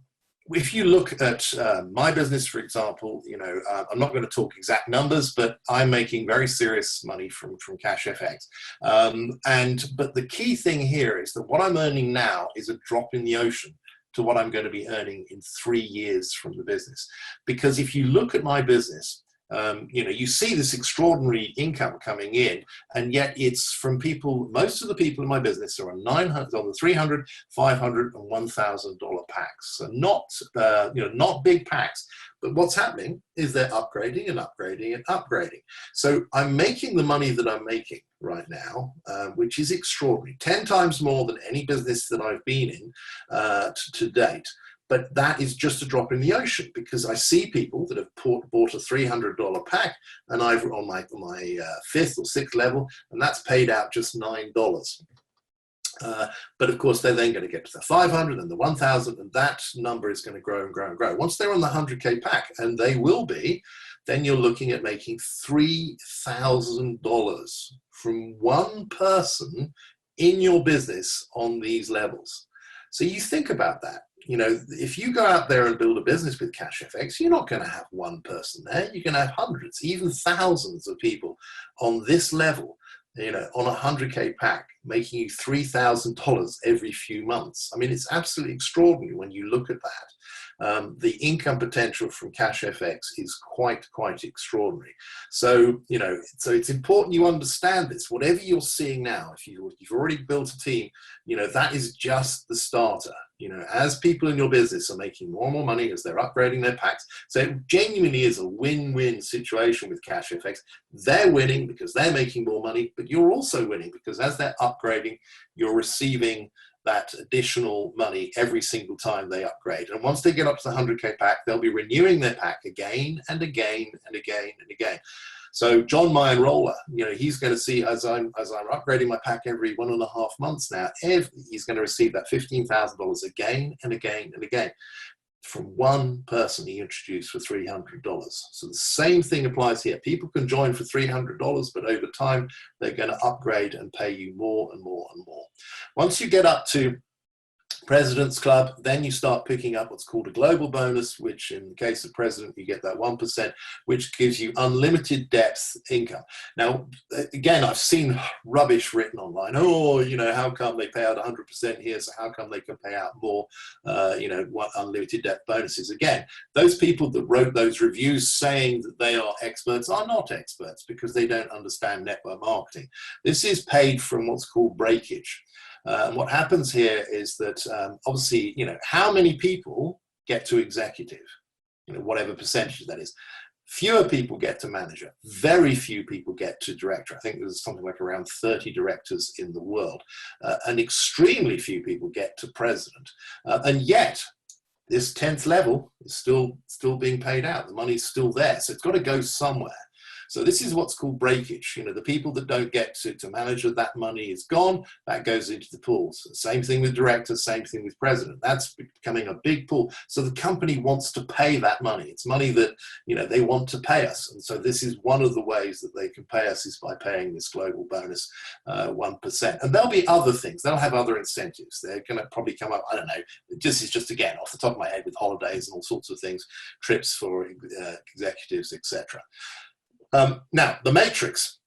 if you look at my business, for example, you know, I'm not going to talk exact numbers, but I'm making very serious money from Cashfx. But the key thing here is that what I'm earning now is a drop in the ocean to what I'm going to be earning in 3 years from the business. Because if you look at my business, you know, you see this extraordinary income coming in, and yet it's from people. Most of the people in my business are on the $300, $500, and $1,000 packs. So not, not big packs. But what's happening is they're upgrading and upgrading and upgrading. So I'm making the money that I'm making right now, which is extraordinary, 10 times more than any business that I've been in to date. But that is just a drop in the ocean, because I see people that have bought a $300 pack, and I've on my 5th or 6th level, and that's paid out just $9. But of course, they're then going to get to the 500 and the 1,000, and that number is going to grow and grow and grow. Once they're on the 100K pack, and they will be, then you're looking at making $3,000 from one person in your business on these levels. So you think about that. You know, if you go out there and build a business with Cashfx, you're not going to have one person there. You're going to have hundreds, even thousands of people on this level, you know, on a 100K pack, making you $3,000 every few months. I mean, it's absolutely extraordinary when you look at that. The income potential from Cashfx is quite extraordinary. So, you know, so it's important you understand this. Whatever you're seeing now, if you've already built a team, you know, that is just the starter. You know, as people in your business are making more and more money as they're upgrading their packs, so it genuinely is a win-win situation with Cashfx. They're winning because they're making more money, but you're also winning because as they're upgrading, you're receiving that additional money every single time they upgrade. And once they get up to the 100K pack, they'll be renewing their pack again and again and again and again. So John, my enroller, you know, he's going to see as I'm upgrading my pack every 1.5 months now, he's going to receive that $15,000 again and again and again. from one person he introduced for $300. So the same thing applies here. People can join for $300, but over time, they're going to upgrade and pay you more and more and more. Once you get up to President's Club, then you start picking up what's called a global bonus, which in the case of President, you get that 1%, which gives you unlimited depth income. Now, again, I've seen rubbish written online. Oh, you know, how come they pay out 100% here? So how come they can pay out more, you know, what unlimited depth bonuses? Again, those people that wrote those reviews saying that they are experts are not experts because they don't understand network marketing. This is paid from what's called breakage. And what happens here is that obviously, you know, how many people get to executive, you know, whatever percentage that is. Fewer people get to manager. Very few people get to director. I think there's something like around 30 directors in the world. And extremely few people get to president. And yet, this 10th level is still being paid out. The money's still there. So it's got to go somewhere. So this is what's called breakage. You know, the people that don't get to manager, that money is gone, that goes into the pools. Same thing with director, same thing with president. That's becoming a big pool. So the company wants to pay that money. It's money that, you know, they want to pay us. And so this is one of the ways that they can pay us is by paying this global bonus 1%. And there'll be other things. They'll have other incentives. They're going to probably come up, I don't know, this is just, again, off the top of my head with holidays and all sorts of things, trips for executives, etc. Now, the matrix.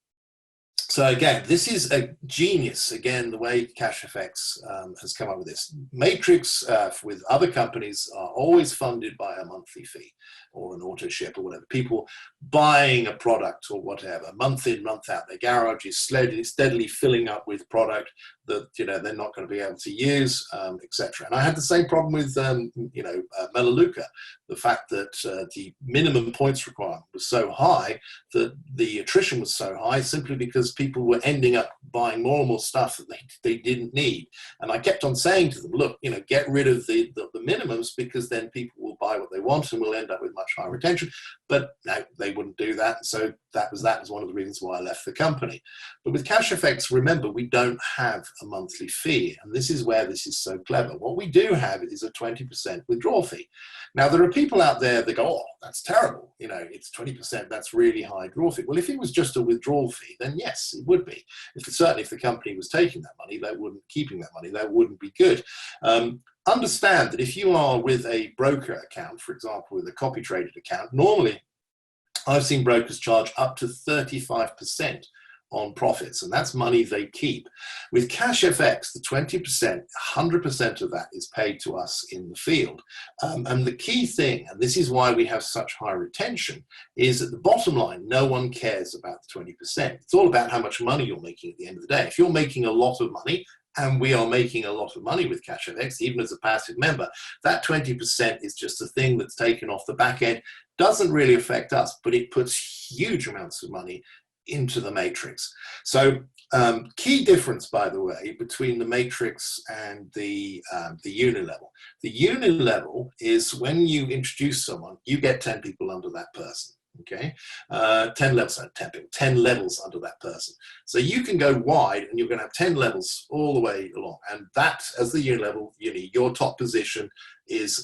So again, this is a genius, again, the way Cashfx has come up with this. Matrix with other companies are always funded by a monthly fee or an auto ship or whatever. People buying a product or whatever, month in, month out. Their garage is steadily filling up with product that, you know, they're not going to be able to use, etc. And I had the same problem with, you know, Melaleuca. The fact that the minimum points requirement was so high that the attrition was so high simply because people were ending up buying more and more stuff that they didn't need. And I kept on saying to them, look, you know, get rid of the minimums because then people will buy what they want and we'll end up with much higher retention. But no, they wouldn't do that. So that was one of the reasons why I left the company. But with Cashfx, remember, we don't have a monthly fee. And this is where this is so clever. What we do have is a 20% withdrawal fee. Now, there are people out there that go, oh, that's terrible. You know, it's 20%. That's really high withdrawal fee. Well, if it was just a withdrawal fee, then yes, it would be. Certainly, if the company was taking that money, they wouldn't keeping that money. That wouldn't be good. Understand that if you are with a broker account, for example, with a copy traded account, normally I've seen brokers charge up to 35% on profits, and that's money they keep. With Cashfx, the 20%, 100% of that is paid to us in the field. And the key thing, and this is why we have such high retention, is at the bottom line, no one cares about the 20%. It's all about how much money you're making at the end of the day. If you're making a lot of money, and we are making a lot of money with Cashfx, even as a passive member, that 20% is just a thing that's taken off the back end. Doesn't really affect us, but it puts huge amounts of money into the matrix. So key difference, by the way, between the matrix and the unilevel. The unilevel is when you introduce someone, you get 10 people under that person. Okay, 10 levels, 10 levels under that person. So you can go wide and you're going to have 10 levels all the way along. And that, as the unilevel, your top position is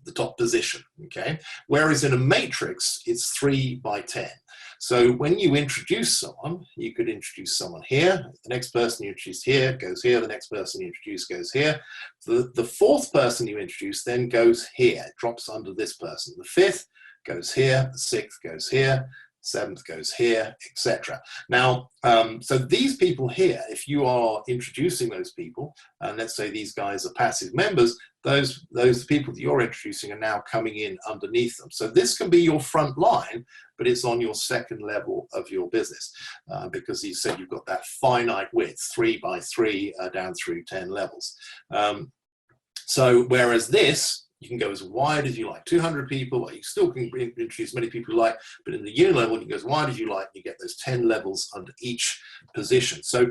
the top position. Okay, whereas in a matrix, it's 3 by 10. So when you introduce someone, you could introduce someone here. The next person you introduce here goes here. The next person you introduce goes here. The fourth person you introduce then goes here, drops under this person. The fifth goes here, the sixth goes here, seventh goes here, etc. Now, so these people here, if you are introducing those people, and let's say these guys are passive members, those people that you're introducing are now coming in underneath them. So this can be your front line, but it's on your second level of your business because you said you've got that finite width, 3 by 3 down through 10 levels. So whereas this, you can go as wide as you like, 200 people, well, you still can introduce as many people you like, but in the unilevel, you can go as wide as you like, you get those 10 levels under each position. So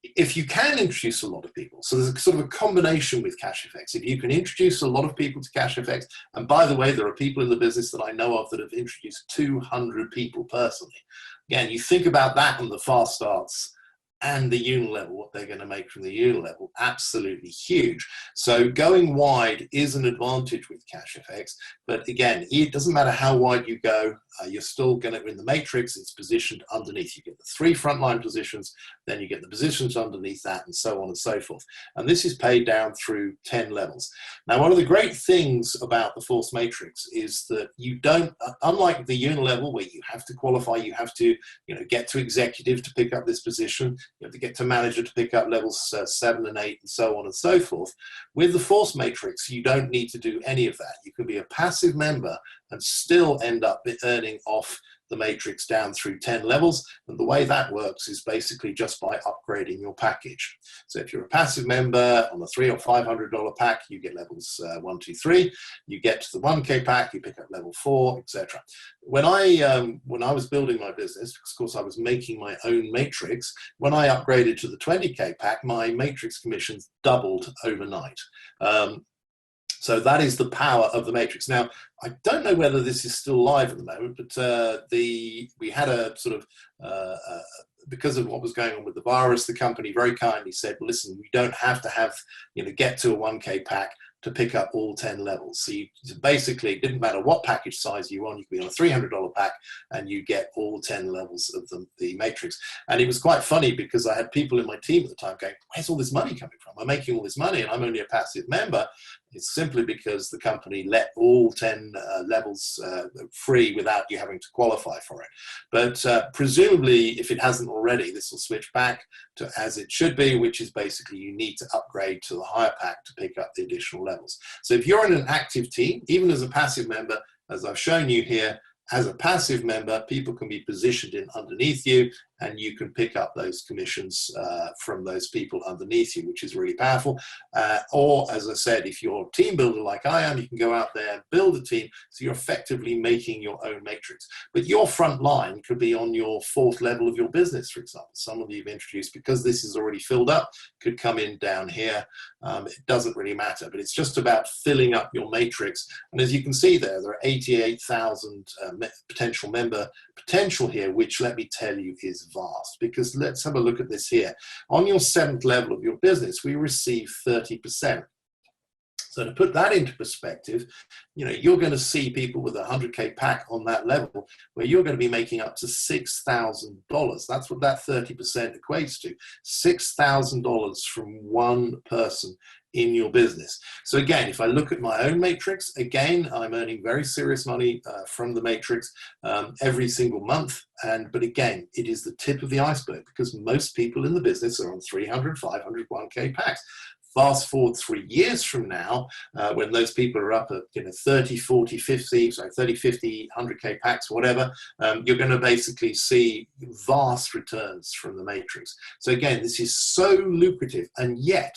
if you can introduce a lot of people, so there's a sort of a combination with Cashfx. If you can introduce a lot of people to Cashfx, and by the way, there are people in the business that I know of that have introduced 200 people personally. Again, you think about that and the fast starts, and the unilevel, what they're going to make from the unilevel, absolutely huge. So going wide is an advantage with Cashfx, but again, it doesn't matter how wide you go, you're still going to, in the matrix, it's positioned underneath. You get the 3 frontline positions, then you get the positions underneath that, and so on and so forth. And this is paid down through 10 levels. Now, one of the great things about the force matrix is that you don't, unlike the unilevel where you have to qualify, you have to, get to executive to pick up this position, you have to get to manager to pick up levels 7 and 8, and so on and so forth. With the force matrix, you don't need to do any of that. You can be a passive member and still end up earning off the matrix down through 10 levels. And the way that works is basically just by upgrading your package. So if you're a passive member on the $300 or $500 pack, you get levels 1, 2, 3. You get to the 1K pack, you pick up level 4, etc. When I was building my business, because of course I was making my own matrix, when I upgraded to the 20K pack, my matrix commissions doubled overnight. So that is the power of the matrix. Now, I don't know whether this is still live at the moment, but we had a sort of, because of what was going on with the virus, the company very kindly said, well, listen, you don't have to have, get to a 1K pack to pick up all 10 levels. So you basically, it didn't matter what package size you want, you could be on a $300 pack and you get all 10 levels of the matrix. And it was quite funny because I had people in my team at the time going, where's all this money coming from? I'm making all this money and I'm only a passive member. It's simply because the company let all 10 levels free without you having to qualify for it. But presumably, if it hasn't already, this will switch back to as it should be, which is basically you need to upgrade to the higher pack to pick up the additional levels. So if you're in an active team, even as a passive member, as I've shown you here, as a passive member, people can be positioned in underneath you and you can pick up those commissions from those people underneath you, which is really powerful. Or, as I said, if you're a team builder like I am, you can go out there and build a team, so you're effectively making your own matrix. But your front line could be on your 4th level of your business, for example. Some of you've introduced, because this is already filled up, could come in down here. It doesn't really matter, but it's just about filling up your matrix. And as you can see there are 88,000 potential member potential here, which, let me tell you, is vast. Because let's have a look at this here. On your 7th level of your business, we receive 30%. So to put that into perspective, you're going to see people with a 100K pack on that level where you're going to be making up to $6,000. That's what that 30% equates to. $6,000 from one person in your business. So again, if I look at my own matrix, again, I'm earning very serious money from the matrix every single month. But again, it is the tip of the iceberg because most people in the business are on 300, 500, 1K packs. Fast forward 3 years from now, when those people are up at 30, 40, 50, so 30, 50, 100K packs, whatever, you're going to basically see vast returns from the matrix. So again, this is so lucrative, and yet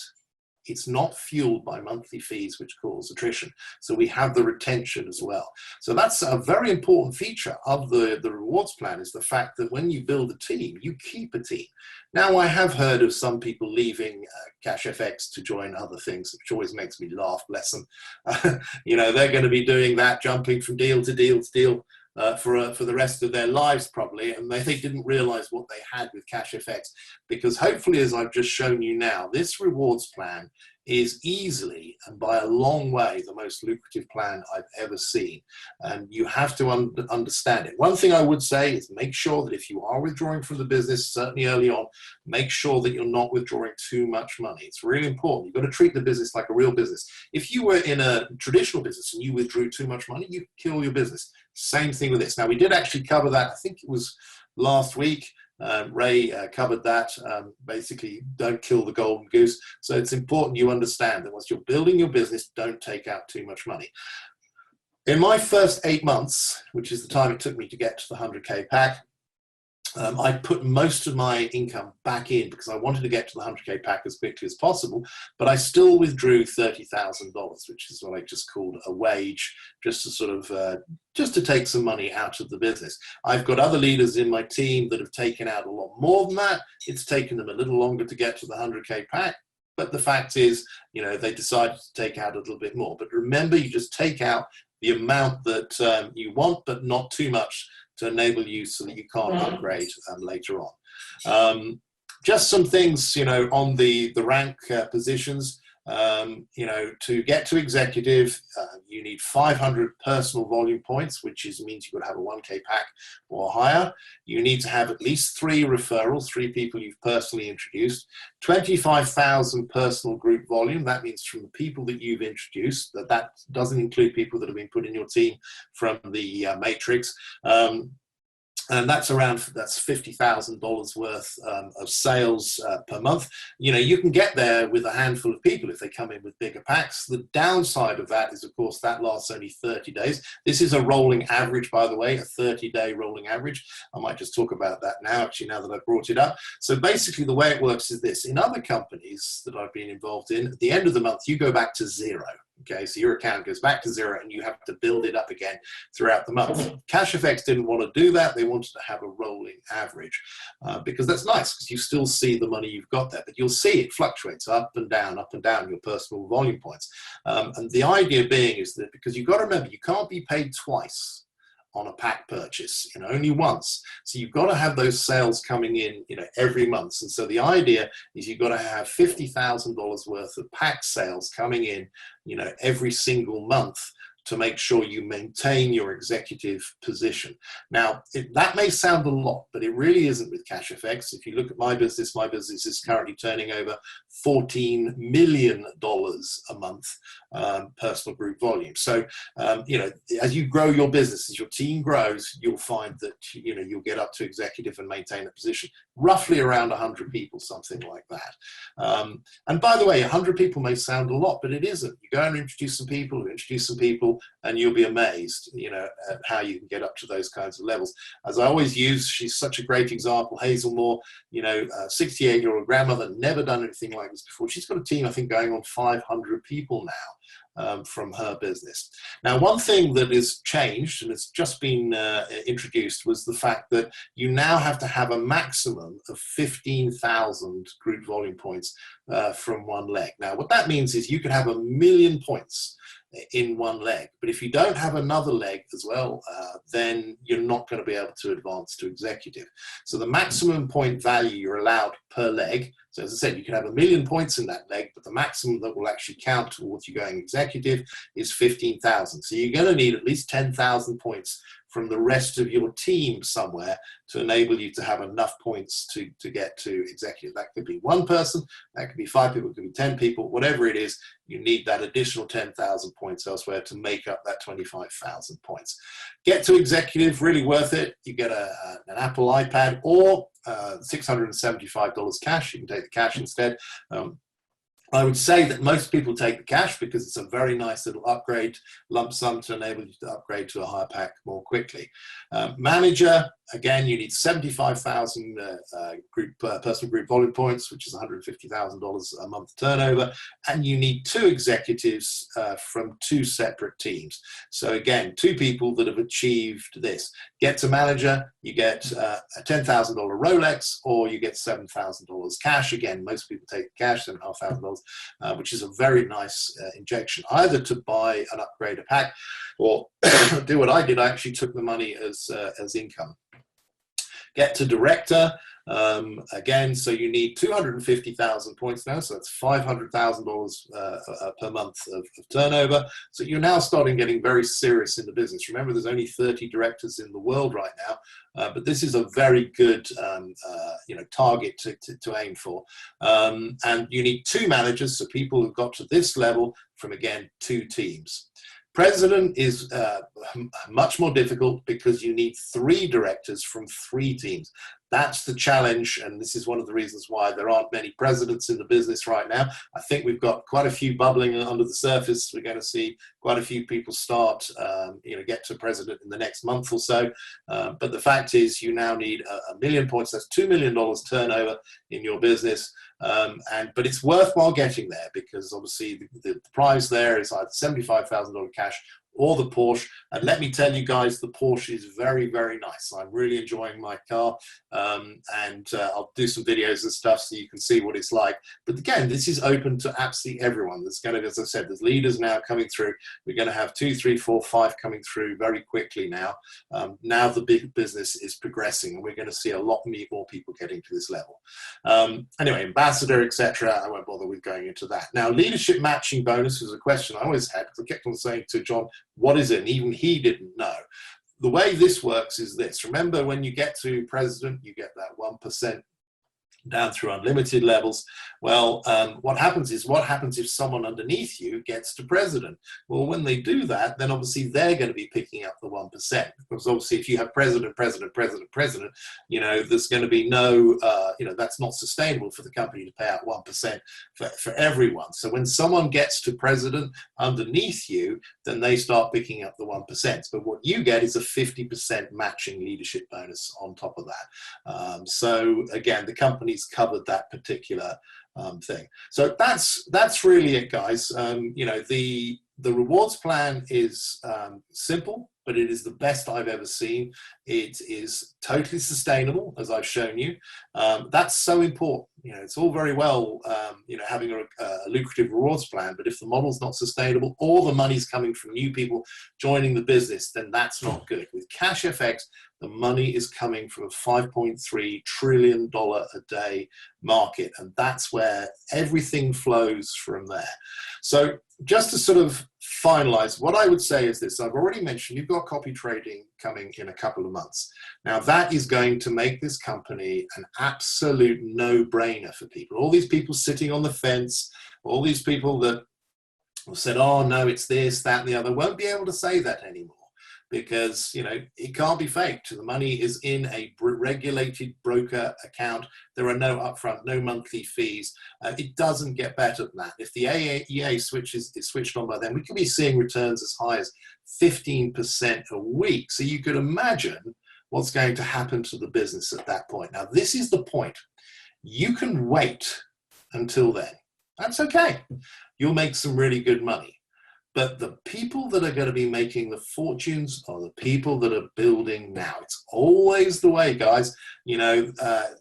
it's not fueled by monthly fees, which cause attrition. So we have the retention as well. So that's a very important feature of the rewards plan, is the fact that when you build a team, you keep a team. Now, I have heard of some people leaving Cashfx to join other things, which always makes me laugh, bless them. They're going to be doing that, jumping from deal to deal to deal for the rest of their lives probably, and they didn't realize what they had with Cashfx, because hopefully, as I've just shown you now, this rewards plan is easily and by a long way the most lucrative plan I've ever seen, and you have to understand it. One thing I would say is make sure that if you are withdrawing from the business, certainly early on, make sure that you're not withdrawing too much money. It's really important. You've got to treat the business like a real business. If you were in a traditional business and you withdrew too much money, you kill your business. Same thing with this. Now, we did actually cover that, I think it was last week. Ray covered that, basically don't kill the golden goose. So it's important you understand that once you're building your business, don't take out too much money. In my first 8 months, which is the time it took me to get to the 100K pack, I put most of my income back in because I wanted to get to the 100K pack as quickly as possible, but I still withdrew $30,000, which is what I just called a wage, just to sort of, just to take some money out of the business. I've got other leaders in my team that have taken out a lot more than that. It's taken them a little longer to get to the 100K pack, but the fact is, they decided to take out a little bit more. But remember, you just take out the amount that you want, but not too much to enable you so that you can't upgrade later on. Just some things, on the rank positions. To get to executive, you need 500 personal volume points, which means you've got to have a 1K pack or higher. You need to have at least 3 referrals, 3 people you've personally introduced, 25,000 personal group volume. That means from the people that you've introduced. That doesn't include people that have been put in your team from the matrix. And that's $50,000 worth of sales per month. You can get there with a handful of people if they come in with bigger packs. The downside of that is, of course, that lasts only 30 days. This is a rolling average, by the way, a 30-day rolling average. I might just talk about that now, actually, now that I've brought it up. So basically, the way it works is this. In other companies that I've been involved in, at the end of the month, you go back to 0. Okay, so your account goes back to 0 and you have to build it up again throughout the month. Cashfx didn't want to do that. They wanted to have a rolling average because that's nice, because you still see the money you've got there, but you'll see it fluctuates up and down, your personal volume points. And the idea being is that, because you've got to remember, you can't be paid twice on a pack purchase, only once. So you've got to have those sales coming in, every month. And so the idea is you've got to have $50,000 worth of pack sales coming in, every single month, to make sure you maintain your executive position. Now, that may sound a lot, but it really isn't with Cashfx. If you look at my business is currently turning over $14 million a month, personal group volume. So, as you grow your business, as your team grows, you'll find that, you'll get up to executive and maintain a position, roughly around 100 people, something like that. And by the way, 100 people may sound a lot, but it isn't. You go and introduce some people, and you'll be amazed, at how you can get up to those kinds of levels. As I always use, she's such a great example, 𝙏𝙗𝙖𝙑 𝙁𝙤𝙧 68-year-old grandmother, never done anything like this before. She's got a team, I think, going on 500 people now. From her business. Now, one thing that has changed, and it's just been introduced, was the fact that you now have to have a maximum of 15,000 group volume points from one leg. Now, what that means is you could have 1 million points in one leg, but if you don't have another leg as well, then you're not going to be able to advance to executive. So the maximum point value you're allowed per leg, so as I said, you can have 1 million points in that leg, but the maximum that will actually count towards you going executive is 15,000. So you're going to need at least 10,000 points from the rest of your team somewhere to enable you to have enough points to get to executive. That could be 1 person, that could be 5 people, it could be 10 people, whatever it is, you need that additional 10,000 points elsewhere to make up that 25,000 points. Get to executive, really worth it. You get an Apple iPad or $675 cash. You can take the cash instead. I would say that most people take the cash because it's a very nice little upgrade lump sum to enable you to upgrade to a higher pack more quickly. Manager, again, you need 75,000 personal group volume points, which is $150,000 a month turnover, and you need 2 executives from 2 separate teams. So again, 2 people that have achieved this. Get to manager, you get a $10,000 Rolex, or you get $7,000 cash. Again, most people take cash, $7,500, which is a very nice injection, either to buy an upgrader pack or do what I did. I actually took the money as income. Get to director, again, so you need 250,000 points now, so that's $500,000 per month of turnover. So you're now starting getting very serious in the business. Remember, there's only 30 directors in the world right now, but this is a very good target to aim for. And you need 2 managers, so people who've got to this level from, again, 2 teams. President is much more difficult because you need 3 directors from 3 teams. That's the challenge, and this is one of the reasons why there aren't many presidents in the business right now. I think we've got quite a few bubbling under the surface. We're going to see quite a few people start, get to president in the next month or so. But the fact is, you now need 1 million points. That's $2 million turnover in your business. But it's worthwhile getting there because obviously the prize there is either $75,000 cash or the Porsche. And let me tell you guys, the Porsche is very, very nice. I'm really enjoying my car, and I'll do some videos and stuff so you can see what it's like. But again, this is open to absolutely everyone. There's going to, as I said, there's leaders now coming through. We're going to have 2, 3, 4, 5 coming through very quickly now. Now the big business is progressing, and we're going to see a lot more people getting to this level. Anyway, ambassador, etc. I won't bother with going into that. Now, leadership matching bonus was a question I always had, because I kept on saying to John, what is it? And even he didn't know. The way this works is this. Remember, when you get to president, you get that 1% down through unlimited levels. Well, what happens if someone underneath you gets to president? Well, when they do that, then obviously they're going to be picking up the 1%, because obviously if you have president, you know, there's going to be no, you know, that's not sustainable for the company to pay out 1% for everyone. So when someone gets to president underneath you, then they start picking up the 1%. But what you get is a 50% matching leadership bonus on top of that. So again, the company's covered that particular thing. So that's really it, guys. You know, the rewards plan is simple, but it is the best I've ever seen. It is totally sustainable, as I've shown you. That's so important. You know, it's all very well, you know, having a lucrative rewards plan, but if the model's not sustainable, or the money's coming from new people joining the business, then that's not good. With Cashfx, the money is coming from a $5.3 trillion a day market, and that's where everything flows from there. So just to sort of finalize, what I would say is this. I've already mentioned you've got copy trading coming in a couple of months. Now, that is going to make this company an absolute no-brainer for people. All these people sitting on the fence, all these people that said, oh, no, it's this, that, and the other, won't be able to say that anymore. Because, you know, it can't be faked. The money is in a regulated broker account. There are no upfront, no monthly fees. It doesn't get better than that. If the EA switch is switched on by then, we could be seeing returns as high as 15% a week. So you could imagine what's going to happen to the business at that point. Now, this is the point. You can wait until then. That's okay. You'll make some really good money. But the people that are going to be making the fortunes are the people that are building now. It's always the way, guys. You know,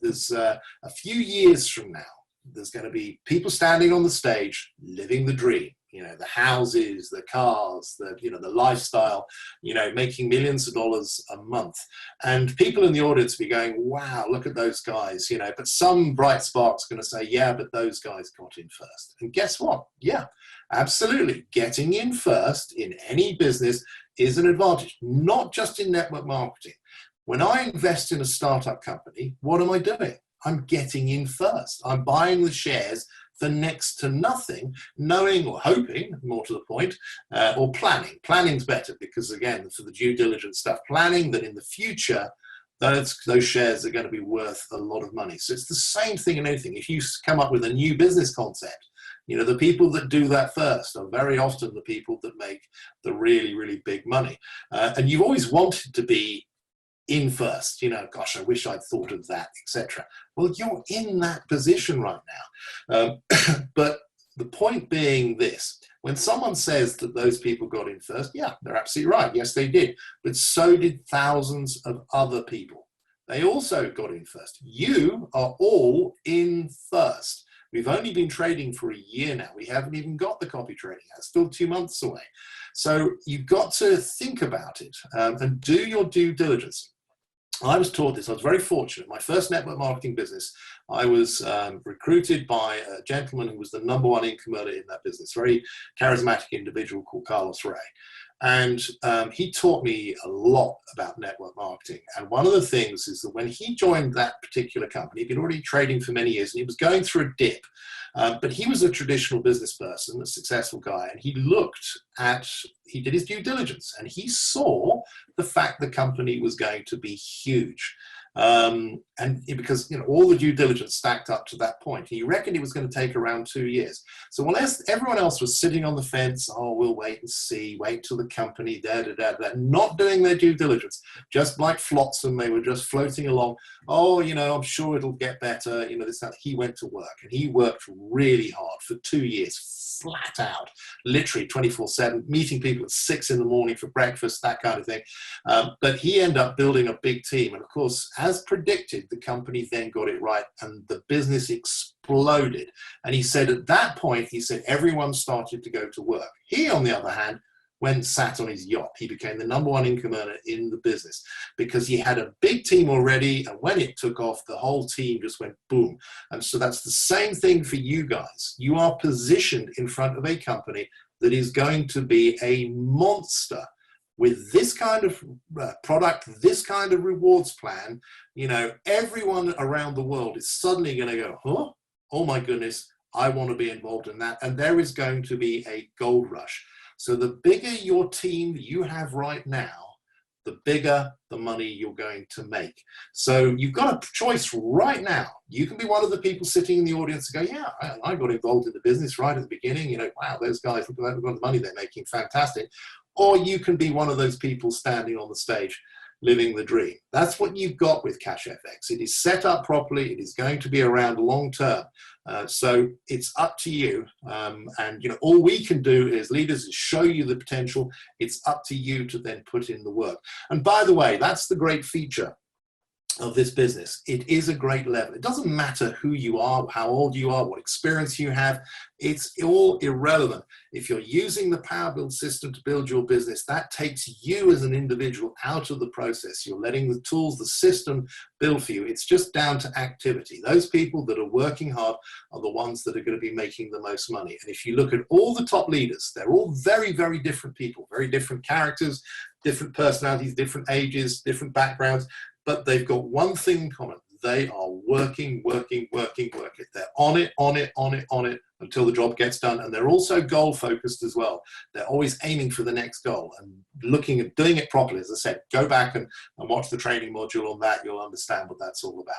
there's a few years from now, there's going to be people standing on the stage living the dream. You know, the houses, the cars, the, you know, the lifestyle, you know, making millions of dollars a month. And people in the audience will be going, wow, look at those guys, you know, but some bright spark's going to say, yeah, but those guys got in first. And guess what? Yeah, absolutely. Getting in first in any business is an advantage, not just in network marketing. When I invest in a startup company, what am I doing? I'm getting in first. I'm buying the shares for next to nothing, knowing or hoping, more to the point, or planning. Planning's better because, again, for the due diligence stuff, planning that in the future, those shares are going to be worth a lot of money. So it's the same thing in anything. If you come up with a new business concept, you know, the people that do that first are very often the people that make the really, really big money. And you've always wanted to be in first, you know, gosh, I wish I'd thought of that, etc. Well, you're in that position right now. But the point being this, when someone says that those people got in first, yeah, they're absolutely right. Yes, they did. But so did thousands of other people. They also got in first. You are all in first. We've only been trading for a year now. We haven't even got the copy trading. That's still 2 months away. So you've got to think about it and do your due diligence. I was taught this. I was very fortunate. My first network marketing business, I was recruited by a gentleman who was the #1 income earner in that business, very charismatic individual called Carlos Ray. And he taught me a lot about network marketing. And one of the things is that when he joined that particular company, he'd been already trading for many years, and he was going through a dip. But he was a traditional business person, a successful guy, and he did his due diligence, and he saw the fact the company was going to be huge. Because, you know, all the due diligence stacked up to that point. He reckoned it was going to take around 2 years. So while everyone else was sitting on the fence, oh, we'll wait and see, wait till the company, not doing their due diligence, just like flotsam. They were just floating along. Oh, you know, I'm sure it'll get better. You know, this, that. He went to work, and he worked really hard for 2 years, flat out, literally 24/7, meeting people at 6 in the morning for breakfast, that kind of thing. But he ended up building a big team. And of course, as predicted, the company then got it right, and the business exploded. And he said at that point, he said, everyone started to go to work. He, on the other hand, went and sat on his yacht. He became the #1 income earner in the business because he had a big team already. And when it took off, the whole team just went boom. And so that's the same thing for you guys. You are positioned in front of a company that is going to be a monster with this kind of product, this kind of rewards plan. You know, everyone around the world is suddenly going to go, huh? Oh my goodness, I want to be involved in that. And there is going to be a gold rush. So the bigger your team you have right now, the bigger the money you're going to make. So you've got a choice right now. You can be one of the people sitting in the audience and go, yeah, I got involved in the business right at the beginning. You know, wow, those guys, look at the money they're making, fantastic. Or you can be one of those people standing on the stage living the dream. That's what you've got with Cashfx. It is set up properly. It is going to be around long term. So it's up to you. And you know, all we can do as leaders is show you the potential. It's up to you to then put in the work. And by the way, that's the great feature of this business. It is a great level. It doesn't matter who you are, how old you are, what experience you have. It's all irrelevant. If you're using the Power Build system to build your business, that takes you as an individual out of the process. You're letting the tools, the system build for you. It's just down to activity. Those people that are working hard are the ones that are going to be making the most money. And if you look at all the top leaders, they're all very, very different people, very different characters, different personalities, different ages, different backgrounds. But they've got one thing in common. They are working. They're on it until the job gets done. And they're also goal focused as well. They're always aiming for the next goal and looking at doing it properly. As I said, go back and watch the training module on that. You'll understand what that's all about.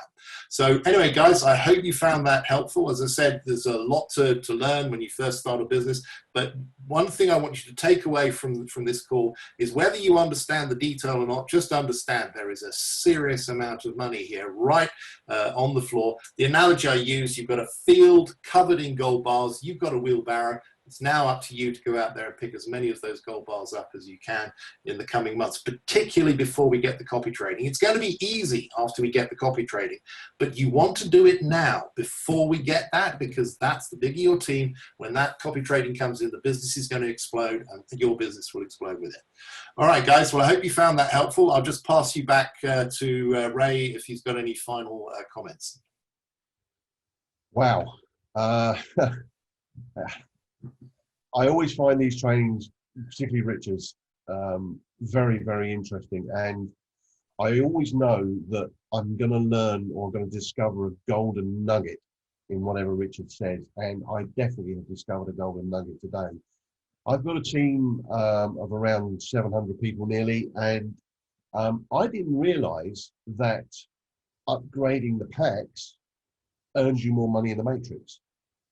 So anyway, guys, I hope you found that helpful. As I said, there's a lot to learn when you first start a business. But one thing I want you to take away from this call is whether you understand the detail or not, just understand there is a serious amount of money here right on the floor. The analogy I use, you've got a field covered in gold bars, you've got a wheelbarrow. It's now up to you to go out there and pick as many of those gold bars up as you can in the coming months, particularly before we get the copy trading. It's going to be easy after we get the copy trading, but you want to do it now before we get that, because that's the bigger your team. When that copy trading comes in, the business is going to explode and your business will explode with it. All right, guys. Well, I hope you found that helpful. I'll just pass you back to Ray if he's got any final comments. Wow. I always find these trainings, particularly Richard's, very, very interesting. And I always know that I'm going to learn or going to discover a golden nugget in whatever Richard says. And I definitely have discovered a golden nugget today. I've got a team of around 700 people nearly, and I didn't realize that upgrading the packs earns you more money in the matrix.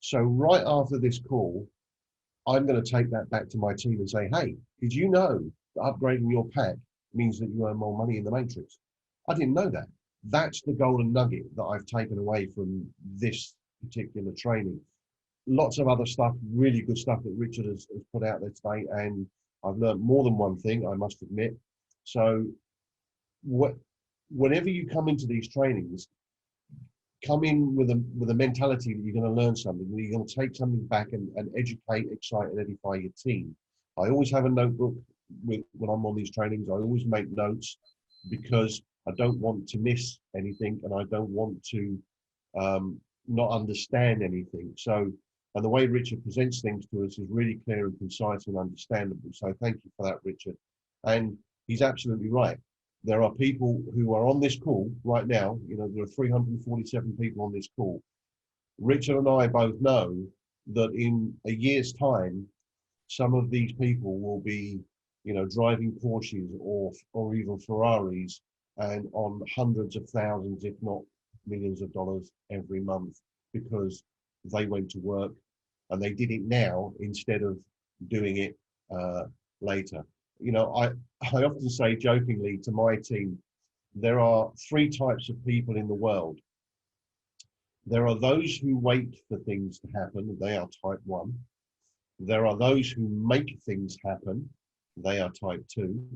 So right after this call, I'm going to take that back to my team and say, hey, did you know that upgrading your pack means that you earn more money in the matrix? I didn't know that. That's the golden nugget that I've taken away from this particular training. Lots of other stuff, really good stuff that Richard has put out there today, and I've learned more than one thing, I must admit. So whenever you come into these trainings, come in with a mentality that you're going to learn something, that you're going to take something back and educate, excite, and edify your team. I always have a notebook when I'm on these trainings. I always make notes because I don't want to miss anything, and I don't want to not understand anything. So, and the way Richard presents things to us is really clear and concise and understandable. So thank you for that, Richard. And he's absolutely right. There are people who are on this call right now. You know, there are 347 people on this call. Richard and I both know that in a year's time, some of these people will be, you know, driving Porsches or even Ferraris and on hundreds of thousands, if not millions of dollars every month, because they went to work and they did it now instead of doing it later. you know, I often say jokingly to my team, there are three types of people in the world. There are those who wait for things to happen, they are type 1. There are those who make things happen, they are type 2.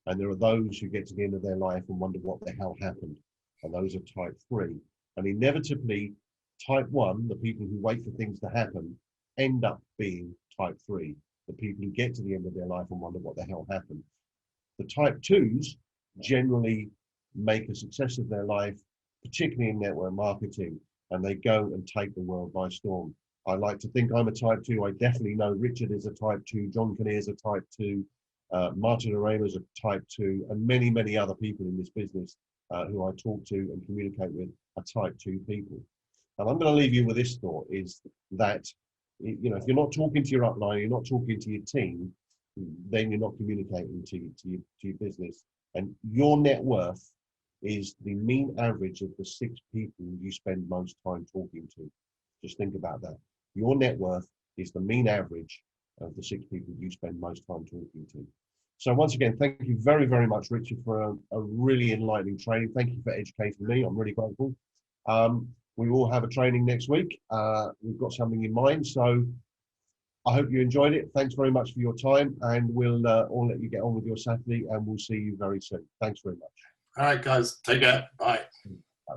And there are those who get to the end of their life and wonder what the hell happened, and those are type 3. And inevitably, type 1, the people who wait for things to happen, end up being type 3, the people who get to the end of their life and wonder what the hell happened. The type 2s generally make a success of their life, particularly in network marketing, and they go and take the world by storm. I like to think I'm a type 2. I definitely know Richard is a type 2, John Kinnear is a type 2, Martin Arema is a type 2, and many, many other people in this business who I talk to and communicate with are type 2 people. And I'm going to leave you with this thought, is that, you know, if you're not talking to your upline, you're not talking to your team, then you're not communicating to your business. And your net worth is the mean average of the 6 people you spend most time talking to. Just think about that. Your net worth is the mean average of the 6 people you spend most time talking to. So once again, thank you very, very much, Richard, for a really enlightening training. Thank you for educating me. I'm really grateful. We will have a training next week. We've got something in mind. So I hope you enjoyed it. Thanks very much for your time, and we'll all let you get on with your Saturday, and we'll see you very soon. Thanks very much. All right, guys. Take care. Bye. Bye.